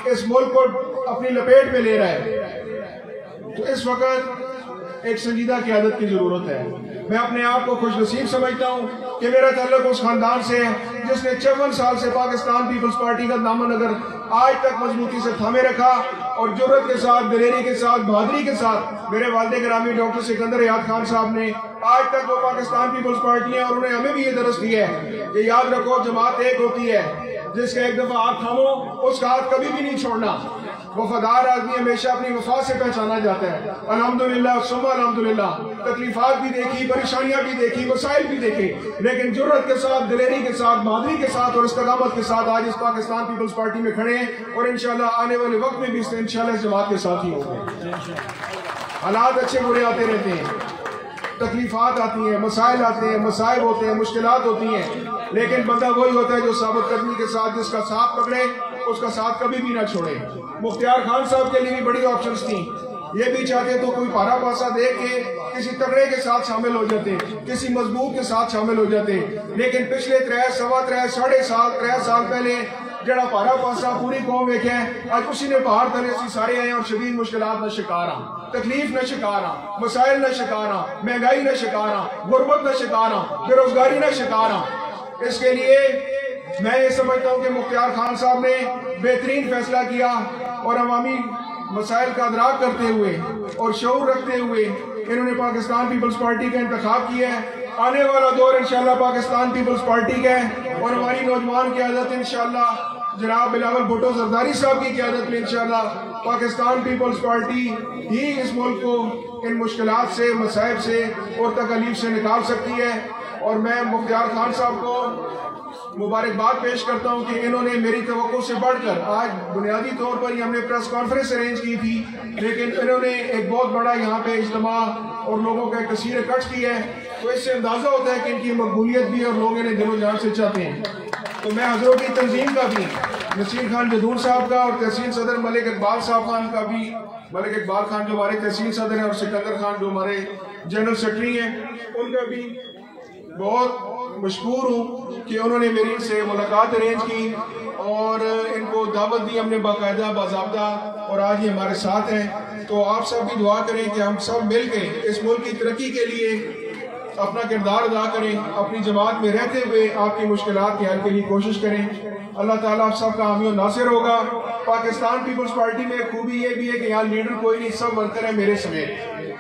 اس ملک کو اپنی لپیٹ میں لے رہا ہے۔ تو اس وقت ایک سنجیدہ قیادت کی ضرورت ہے۔ میں اپنے آپ کو خوش نصیب سمجھتا ہوں کہ میرا تعلق اس خاندان سے ہے جس نے 54 سال سے پاکستان پیپلز پارٹی کا دامن اگر آج تک مضبوطی سے تھامے رکھا، اور جرت کے ساتھ، دلیری کے ساتھ، بہادری کے ساتھ میرے والد گرامی ڈاکٹر سکندر یاد خان صاحب نے آج تک جو پاکستان پیپلز پارٹی ہے، اور انہوں نے ہمیں بھی یہ درس دیا ہے کہ یاد رکھو جماعت ایک ہوتی ہے، جس کا ایک دفعہ ہاتھ تھامو اس کا ہاتھ کبھی بھی نہیں چھوڑنا۔ وفادار آدمی ہمیشہ اپنی وفا سے پہچانا جاتا ہے۔ الحمدللہ ثم الحمدللہ، تکلیفات بھی دیکھی، پریشانیاں بھی دیکھی، مسائل بھی دیکھے، لیکن جرت کے ساتھ، دلیری کے ساتھ، بہادری کے ساتھ اور استقامت کے ساتھ آج اس پاکستان پیپلز پارٹی میں کھڑے ہیں، اور انشاءاللہ آنے والے وقت میں بھی انشاءاللہ اس جماعت کے ساتھ ہی ہوں گے۔ حالات اچھے برے آتے رہتے ہیں، تکلیفات آتی ہیں، مسائل آتے ہیں، مصائب ہوتے ہیں، مشکلات ہوتی ہیں، لیکن بندہ وہی ہوتا ہے جو ثابت قدمی کے ساتھ جس کا ساتھ پکڑے اس کا ساتھ کبھی بھی نہ چھوڑے۔ مختار خان صاحب کے لیے بھی بڑی آپشنز تھیں، یہ بھی چاہتے تو کوئی پارا پاسا دے کے کسی تگڑے کے ساتھ شامل ہو جاتے، کسی مضبوط کے ساتھ شامل ہو جاتے، لیکن پچھلے 3 سوا 3 ساڑھے 3 سال پہلے جڑا پارا پاسا پوری قوم ویکھے آج اسی نے پہاڑ تلے سی سارے آئے اور شدید مشکلات نہ شکار ہاں، تکلیف نہ شکار ہاں، مسائل نہ شکار ہاں، مہنگائی نہ شکار ہاں، غربت نہ شکار ہاں، بے روزگاری نہ شکار ہاں۔ اس کے لیے میں یہ سمجھتا ہوں کہ مختار خان صاحب نے بہترین فیصلہ کیا، اور عوامی مسائل کا ادراک کرتے ہوئے اور شعور رکھتے ہوئے انہوں نے پاکستان پیپلز پارٹی کا انتخاب کیا ہے۔ آنے والا دور انشاءاللہ پاکستان پیپلز پارٹی کا ہے، اور ہماری نوجوان قیادت انشاءاللہ جناب بلاول بھٹو زرداری صاحب کی قیادت میں انشاءاللہ پاکستان پیپلز پارٹی ہی اس ملک کو ان مشکلات سے، مسائب سے اور تکالیف سے نکال سکتی ہے۔ اور میں مختار خان صاحب کو مبارکباد پیش کرتا ہوں کہ انہوں نے میری توقع سے بڑھ کر، آج بنیادی طور پر ہی ہم نے پریس کانفرنس ارینج کی تھی، لیکن انہوں نے ایک بہت بڑا یہاں پہ اجتماع اور لوگوں کا ایک کثیر اکٹھ کیا ہے۔ تو اس سے اندازہ ہوتا ہے کہ ان کی مقبولیت بھی اور لوگ انہیں دل و جان سے چاہتے ہیں. تو میں حضروں کی تنظیم کا بھی، نصیر خان جدون صاحب کا اور تحصیل صدر ملک اقبال صاحب خان کا بھی، ملک اقبال خان جو ہمارے تحصیل صدر ہیں اور سکندر خان جو ہمارے جنرل سیکرٹری ہیں، ان کا بھی بہت مشکور ہوں کہ انہوں نے میری سے ملاقات ارینج کی اور ان کو دعوت دی ہم نے باقاعدہ باضابطہ، اور آج یہ ہمارے ساتھ ہیں. تو آپ سب بھی دعا کریں کہ ہم سب مل کے اس ملک کی ترقی کے لیے اپنا کردار ادا کریں، اپنی جماعت میں رہتے ہوئے آپ کی مشکلات کے حل کے لیے کوشش کریں. اللہ تعالیٰ آپ سب کا حامی و ناصر ہوگا. پاکستان پیپلز پارٹی میں خوبی یہ بھی ہے کہ یہاں لیڈر کوئی نہیں، سب ورکر ہیں میرے سمیت.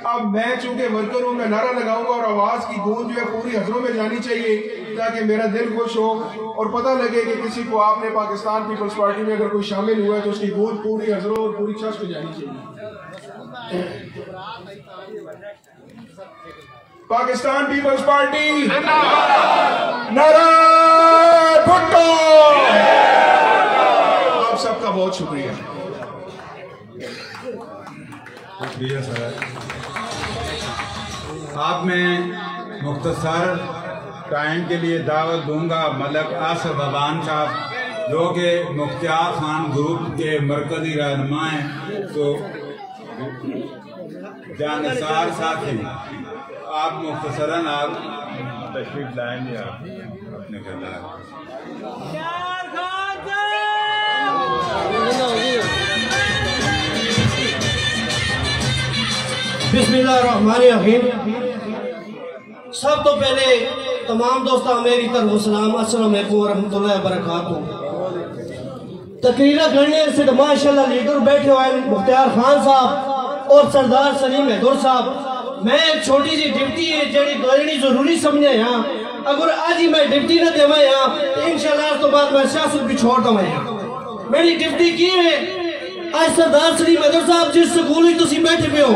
اب میں چونکہ ورکر ہوں، میں نعرہ لگاؤں گا اور آواز کی گونج جو ہے پوری حضروں میں جانی چاہیے تاکہ میرا دل خوش ہو اور پتہ لگے کہ کسی کو آپ نے پاکستان پیپلز پارٹی میں اگر کوئی شامل ہوا ہے تو اس کی گونج پوری حضروں اور پوری چرچ میں جانی چاہیے. پاکستان پیپلز پارٹی نعرہ بھٹو. آپ سب کا بہت شکریہ. شکریہ سر. آپ میں مختصر ٹائم کے لیے دعوت دوں گا ملک آصف ابان صاحب جو کہ مختار خان گروپ کے مرکزی رہنما ہیں، تو جانثار ساتھی آپ مختصراً آپ تشریف لائیں گے آپ اپنے کردار. بسم اللہ الرحمن الرحیم. سب تو پہلے تمام دوستان میری طرف السلام، السلام علیکم ورحمۃ اللہ وبرکاتہ. تقریرہ کرنے سے ماشاءاللہ لیڈر بیٹھے ہوئے مختار خان صاحب اور سردار سلیم حیدر صاحب. میں ایک چھوٹی سی ڈپٹی ہے جڑی دورنی ضروری سمجھے یہاں، اگر آج ہی میں ڈپٹی نہ دے میں یہاں تو انشاءاللہ اس تو بعد میں سیاست بھی چھوڑتا میں یہاں. میری ڈپٹی کی ہے آج سردار سلیم حیدر صاحب جس سکول ہی تسی بیٹھے پہ ہو،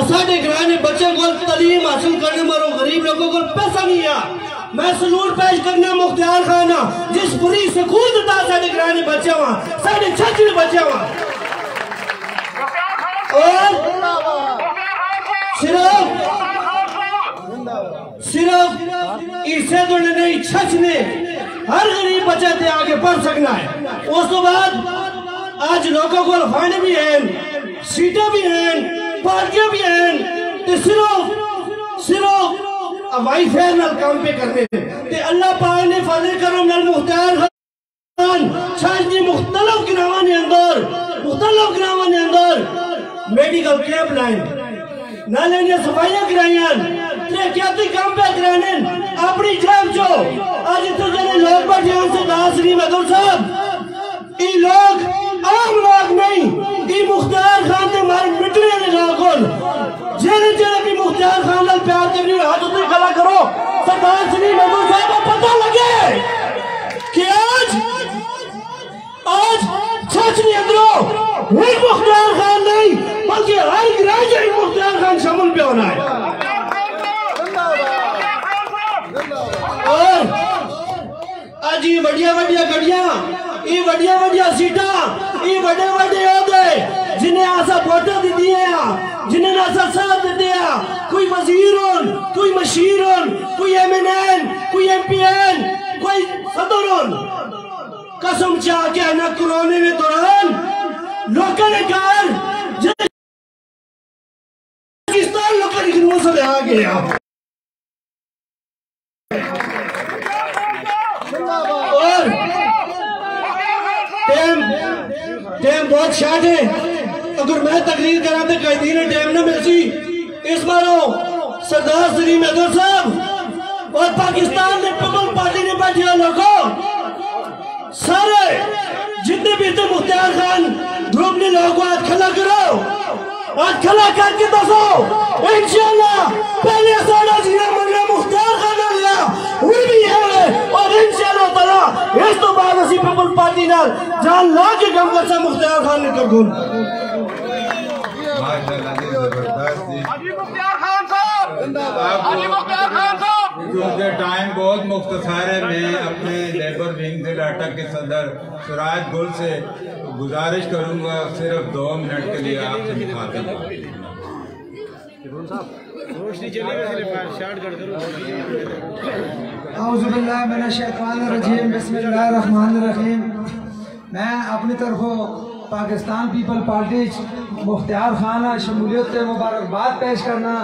اساڑے گرانے بچے کو تعلیم حاصل کرنے مرو غریب لوگوں کو پیسہ نہیں ہے. میں سلور پیش کرنے مختار خانہ جس فری سکول دیتا ساڑے گرانے بچے وہاں، ساڑے چھچڑ بچے وہاں، اور صرف اسے تو نہیں چھچ نے ہر غریب بچے تے آگے پڑھ سکنا ہے. اس تو بعد آج لوگوں کو فنڈ بھی ہیں، سیٹیں بھی ہیں، پارٹیاں بھی ہیں، تے صرف ہوائی فیر نال کام پہ کرنے تے اللہ پاک نے فضل کرم نال مختار خان چھاج دی مختلف گراواں نے اندر میڈیکل کیمپ لائن نالے نے صفائیاں کرائیاں ترقیاتی کام پہ کرانے اپنی جیب جو آج تو جنے لوگ بیٹھے ہیں سے سردار سلیم حیدر صاحب، ای لوگ عام لوگ نہیں، ای مختار خان تے مارے مٹنے نے لوگوں جیلے بھی مختار خان لال پیار کرنی ہوئے ہاتھ اتنی کھلا کرو. سردار سلیم حیدر صاحب کو پتہ لگے کہ آج سچ نہیں اندرو ایک مختار خان نہیں بلکہ ہر گراجہ ایک مختار خان شامل پہ ہونا ہے. اور آج یہ وڈیا گڑیاں، یہ وڈیا سیٹاں، یہ وڈے عہدے جنہیں آسا ووٹاں دی دیئے ہیں، جنہیں آسا ساتھ دیتے ہیں، کوئی وزیر ہون، کوئی مشیر ہون، کوئی ایم این این، کوئی ایم پی این، کوئی صدر ہون. قسم چاہ کے نہ کرونے میں دوران لوکاں نے کہا پاکستان لوکاں نے کنوں سے آ گیا. اور ٹیم بہت شارٹ ہے، اگر میں تقریر کراتے قائدین ٹیم نہ ملتی. اس باروں سردار سلیم حیدر صاحب اور پاکستان نے پیپلز پارٹی نے بیٹھے لوگوں سارے جتنے بھی تھے مختار خان گروپ نے لوگوں کو آج کھلا کرو، آج کھلا کر کے دسو انشاءاللہ پہلے ساڑھا جینا منگلہ مختار خان اللہ ہوئی بھی ہے، اور انشاءاللہ تعالیٰ اس تو بعد اسی پیپلز پارٹی نال جان لا کے کم کرسا مختار خان نے کر گون. حاجی مختار خان صاحب، حاجی مختار خان صاحب. کیونکہ ٹائم بہت مختصر ہے، میں اپنے لیبر ونگ سے ڈاٹا کے صدر سراج گل سے گزارش کروں گا صرف 2 منٹ کے لیے آپ سے مخاطب. اعوذ باللہ من الشیطان الرجیم بسم اللہ الرحمن الرحیم. میں اپنی طرفوں پاکستان پیپل پارٹی مختار خان شمولیت مبارکباد پیش کرنا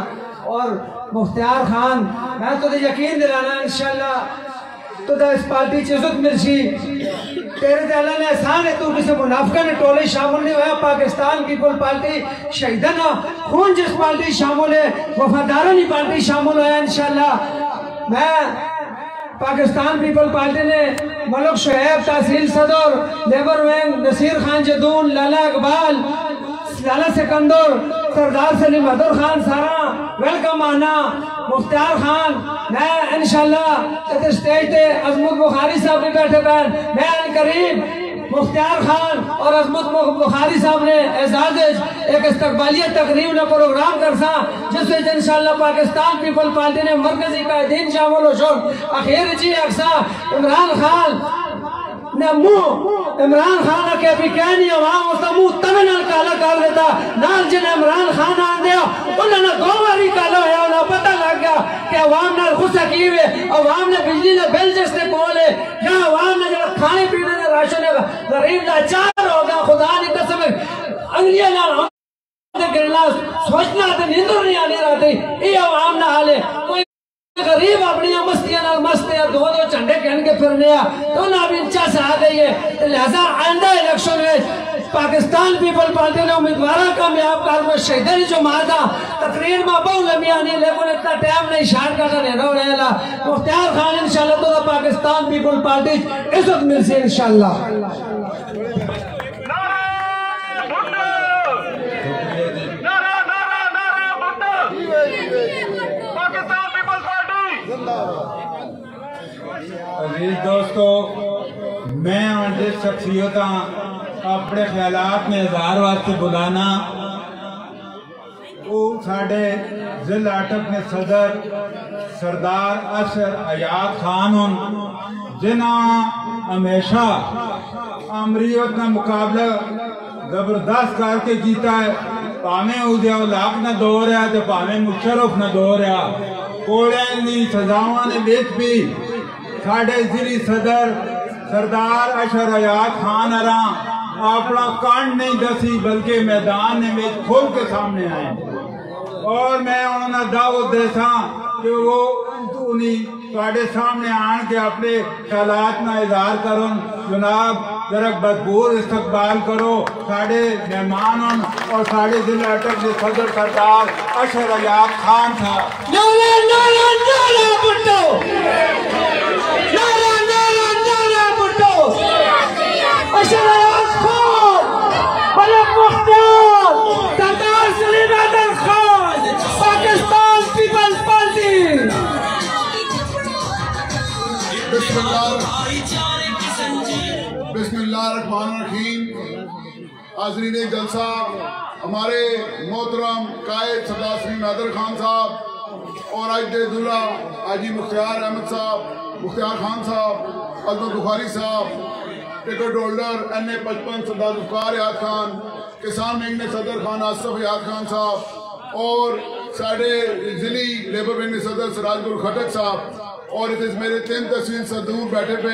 اور مختار خان میں تو یقین دلانا انشاءاللہ تو اس پارٹی چی عزت مرشی تیرے تے اللہ نے احسان ہے تو کسی منافقہ نے ٹولے شامل نہیں ہویا. پاکستان پیپل پارٹی شہیدانہ خون جس پارٹی شامل ہے وفادارانی پارٹی شامل ہویا انشاءاللہ. میں پاکستان پیپل پارٹی نے ملک شعیب تحصیل صدر لیبر وینگ نصیر خان جدون لالا اقبال لالا سکندر سردار سلیم حیدر خان سارا ویلکم آنا مختار خان. میں انشاءاللہ اس سٹیج تے عظمت بخاری صاحب نے بیٹھے پہن میں ان قریب مختار خان اور عظمت بخاری صاحب نے اعزاز ایک استقبالیہ تقریب نے پروگرام کرسا جس میں انشاءاللہ پاکستان پیپل پارٹی نے مرکزی قائدین شامل ہو شد اخیر جی اکسا عمران خان نمو عمران خان کے بھی کہنی عوام ہوتا مو تمنال کالا کر دیتا نال جن عمران خان آن دیا انہوں نے گواری کالا ہے انہوں پتہ لگ گیا کہ عوام نے غصہ کی ہوئے عوام نے بجلی نے بل جس نے کولے یا عوام نے جب کھانے پینے نے راشن غریب لاچار ہوگا خدا نے قسم انگلیاں نہ گرنا سوچنا تھا نیندر نہیں آنے رہا تھی یہ عوام نہ حالے کوئی غریب اپنی مستیاں نال مستے دو چنڈے کہن کے پھرنے تو نہ بھی انچا سے آ گئی ہے. لہذا آئندہ الیکشن میں پاکستان پیپل پارٹی نے امیدوارہ کامیاب کر میں شہیدانی جو مادا تقریر میں بہو لمیانی لیکن اتنا ٹائم نہیں شارٹ کرنا نہیں رو رہے اللہ مختار خان انشاءاللہ تو پاکستان پیپل پارٹی عزت مل سے انشاءاللہ. عزیز دوستو میں آنٹے شخصیتاں اپنے خیالات میں اظہار واسطے بلانا وہ ساڑھے ضلع اٹک میں صدر سردار اشر حیات خان جنہاں ہمیشہ امریت نہ مقابلہ زبردست کر کے کیتا ہے پاہمیں اودیا لاک نہ دو رہا تو پاہمیں مشرف نہ دو رہا کوڑیں نہیں سزاواں نے بیچ بھی ساڑھے ضلعی صدر سردار اشر حیات خان اراں اپنا کانڈ نہیں دسی بلکہ میدان میں کھول کے سامنے آئے اور میں انہوں نے دعوت دے سا کہ وہ انہیں تواڈے سامنے آن کے اپنے خیالات نہ اظہار کروں. جناب ذرا بدبور استقبال کرو ساڑھے مہمان اور ساڑھے ضلع اٹک کے صدر سردار اشر حیات خان تھا. نعرہ نعرہ نعرہ بھٹو نعرہ نعرہ نعرہ بھٹو اشر حیات خان ملک مختار سردار سلیم حیدر خان پاکستان پیپلز پارٹی. بسم اللہ الرحمن الرحیم. حاضرین جلسہ ہمارے محترم قائد سردار سلیم حیدر خان صاحب اور آج دے دولہ حاجی مختار احمد صاحب مختار خان صاحب عظمت بخاری صاحب ٹکٹ ہولڈر NA55 سردار ذوالفقار حیات خان کسان ونگ نے صدر خان آصف حیات خان صاحب اور ساڑھے ضلعی لیبر ونگ نے صدر سراج گل خٹک صاحب اور اس میرے 3 تحصیل سے دور بیٹھے پہ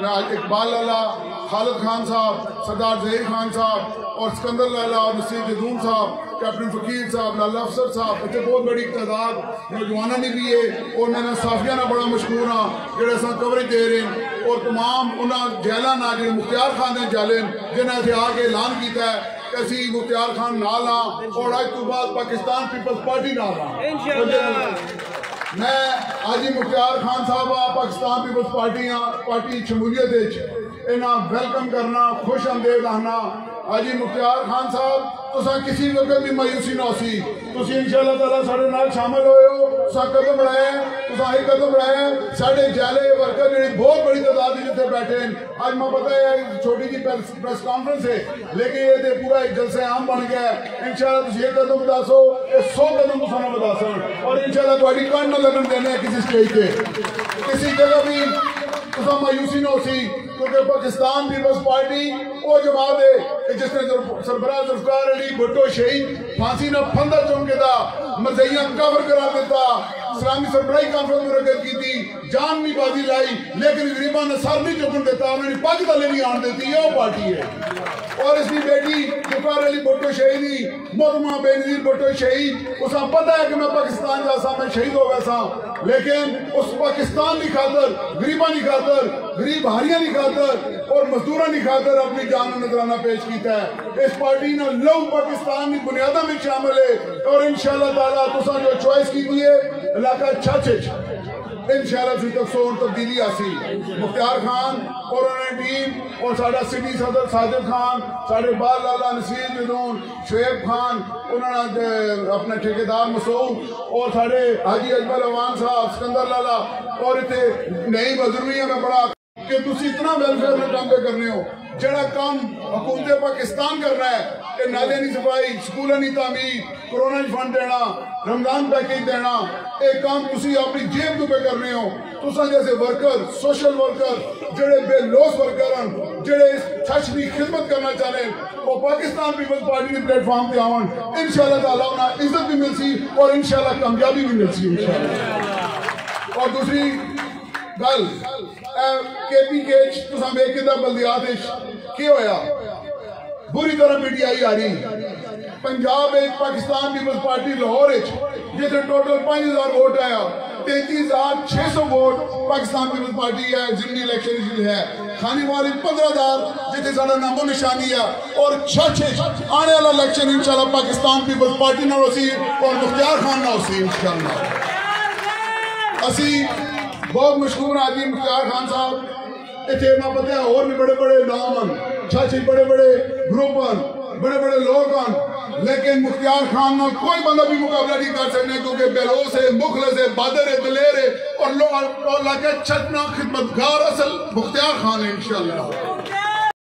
اقبال لالا خالد خان صاحب سردار ظہیر خان صاحب اور سکندر لالا اور نصیر جدون صاحب کیپٹن فقیر صاحب لالا افسر صاحب اتنے بہت بڑی تعداد نوجوانہ نے بھی ہے اور میں نے صافیہ نہ بڑا مشکور ہاں جڑے ساں کوریج دے رہے ہیں اور تمام انہاں جیلہ نہ جڑے مختار خان نے جیلن جنہیں سے آگے اعلان کیتا ہے کہ اسی مختار خان نال ہاں اور آج تو بعد پاکستان پیپلز پارٹی نال ہاں. میں حاجی مختار خان صاحب پاکستان پیپلز پارٹی شمولیت انہاں ویلکم کرنا خوش آمدید آنا. حاجی مختار خان صاحب تو کسی وقت بھی مایوسی نہ سی تسی انشاءاللہ تعالیٰ ساڑھے نال شامل ہوئے ہو سا قدم بڑھائے تو ہی قدم بڑھائے ساڑھے جیلے ورکر جڑی بہت بڑی تعداد جتے بیٹھے ہیں. آج میں پتہ ہے چھوٹی جی پریس کانفرنس ہے لیکن یہ دے پورا ایک جلسہ عام بن گیا ہے. انشاءاللہ تسی یہ قدم بتا سو 100 قدم تو سانا بتا سو اور انشاءاللہ تواڈی کانڈ نہ لگن دینے کسی سٹیج پہ کسی جگہ بھی تو مایوسی نہ ہو سی کیونکہ پاکستان پیپلز پارٹی وہ جماعت ہے کہ جس نے سربراہ ذوالفقار علی بھٹو شہید پھانسی نہ پھندا چونکے دا مزیان کور کرا دیتا اسلامی سربراہی کانفرنس مرکز کی تھی جان بھی بازی لائی لیکن غریباں نے سر نہیں چکن دیتا انہوں نے پاک تلے نہیں آن دیتی یہ وہ پارٹی ہے اور اس کی بیٹی ذوالفقار علی بھٹو شہیدی محترمہ بے نظیر بھٹو شہید اسا پتہ ہے کہ میں پاکستان جا سا میں شہید ہو گیا سا لیکن اس پاکستان کی خاطر غریباں کی خاطر غریب ہاریاں کی خاطر اور مزدوراں کی خاطر اپنی جان نذرانہ پیش کیتا ہے اس پارٹی نے لو پاکستان کی بنیادوں میں شامل ہے اور انشاءاللہ تعالیٰ تساں جو چوائس کی دیئے علاقہ چھچ انشاءاللہ سے تک سون تبدیلی آسی مختار خان اور انہیں ٹیم اور ساڑھا سٹی صدر ساجد خان ساڑھے بال لالا نصیر جدون شعیب خان انہوں نے اپنے ٹھیکیدار مسعود اور ساڑھے حاجی اجمل عوان صاحب سکندر لالا اور اتنے نئی بزرگی میں بڑا کہ تسی اتنا ویلفیئر میں کام پہ کرنے ہو جڑا کام حکومت پاکستان کر رہا ہے کہ نالے نہیں صفائی سکولہ نہیں تعمیر کرونا فنڈ دینا رمضان پیکیج دینا ایک کام تسی اپنی جیب تو پہ کرنے ہو تساں جیسے ورکر سوشل ورکر جڑے بے لوس ورکرن جڑے اس چھچ کی خدمت کرنا چاہنے وہ پاکستان پیپلز پارٹی نے پلیٹ فارم پہ آون انشاءاللہ تعالیٰ انہیں عزت بھی مل سی اور انشاءاللہ کامیابی بھی مل سی انشاءاللہ اور دوسری گل کے پی کیچ تو ساں بے کدہ بلدیات کی ہویا بری طرح میڈیائی آ رہی پنجاب ایک پاکستان پیپلز پارٹی لاہور جیسے ٹوٹل 5000 ووٹ آیا 33,600 ووٹ پاکستان پیپلز پارٹی ہے ضمنی الیکشن ہے خانی والی 15,000 جیسے سارا نام و نشانی ہے اور چھچ آنے والا الیکشن انشاءاللہ پاکستان پیپلز پارٹی نہ ہوسی اور مختار خان نہ ہوسی انشاءاللہ اسی بہت مشہور آدمی مختار خان صاحب اتنے میں پتہ ہے اور بھی بڑے بڑے نام ہیں چھچ بڑے بڑے گروپ ہیں بڑے بڑے لوگ ہیں لیکن مختار خان نہ کوئی بندہ بھی مقابلہ نہیں کر سکنے کیونکہ بیلوس ہے مخلص ہے بادر ہے دلیر ہے اور لوگ اللہ کے چھچنا خدمتگار اصل مختار خان ہے انشاءاللہ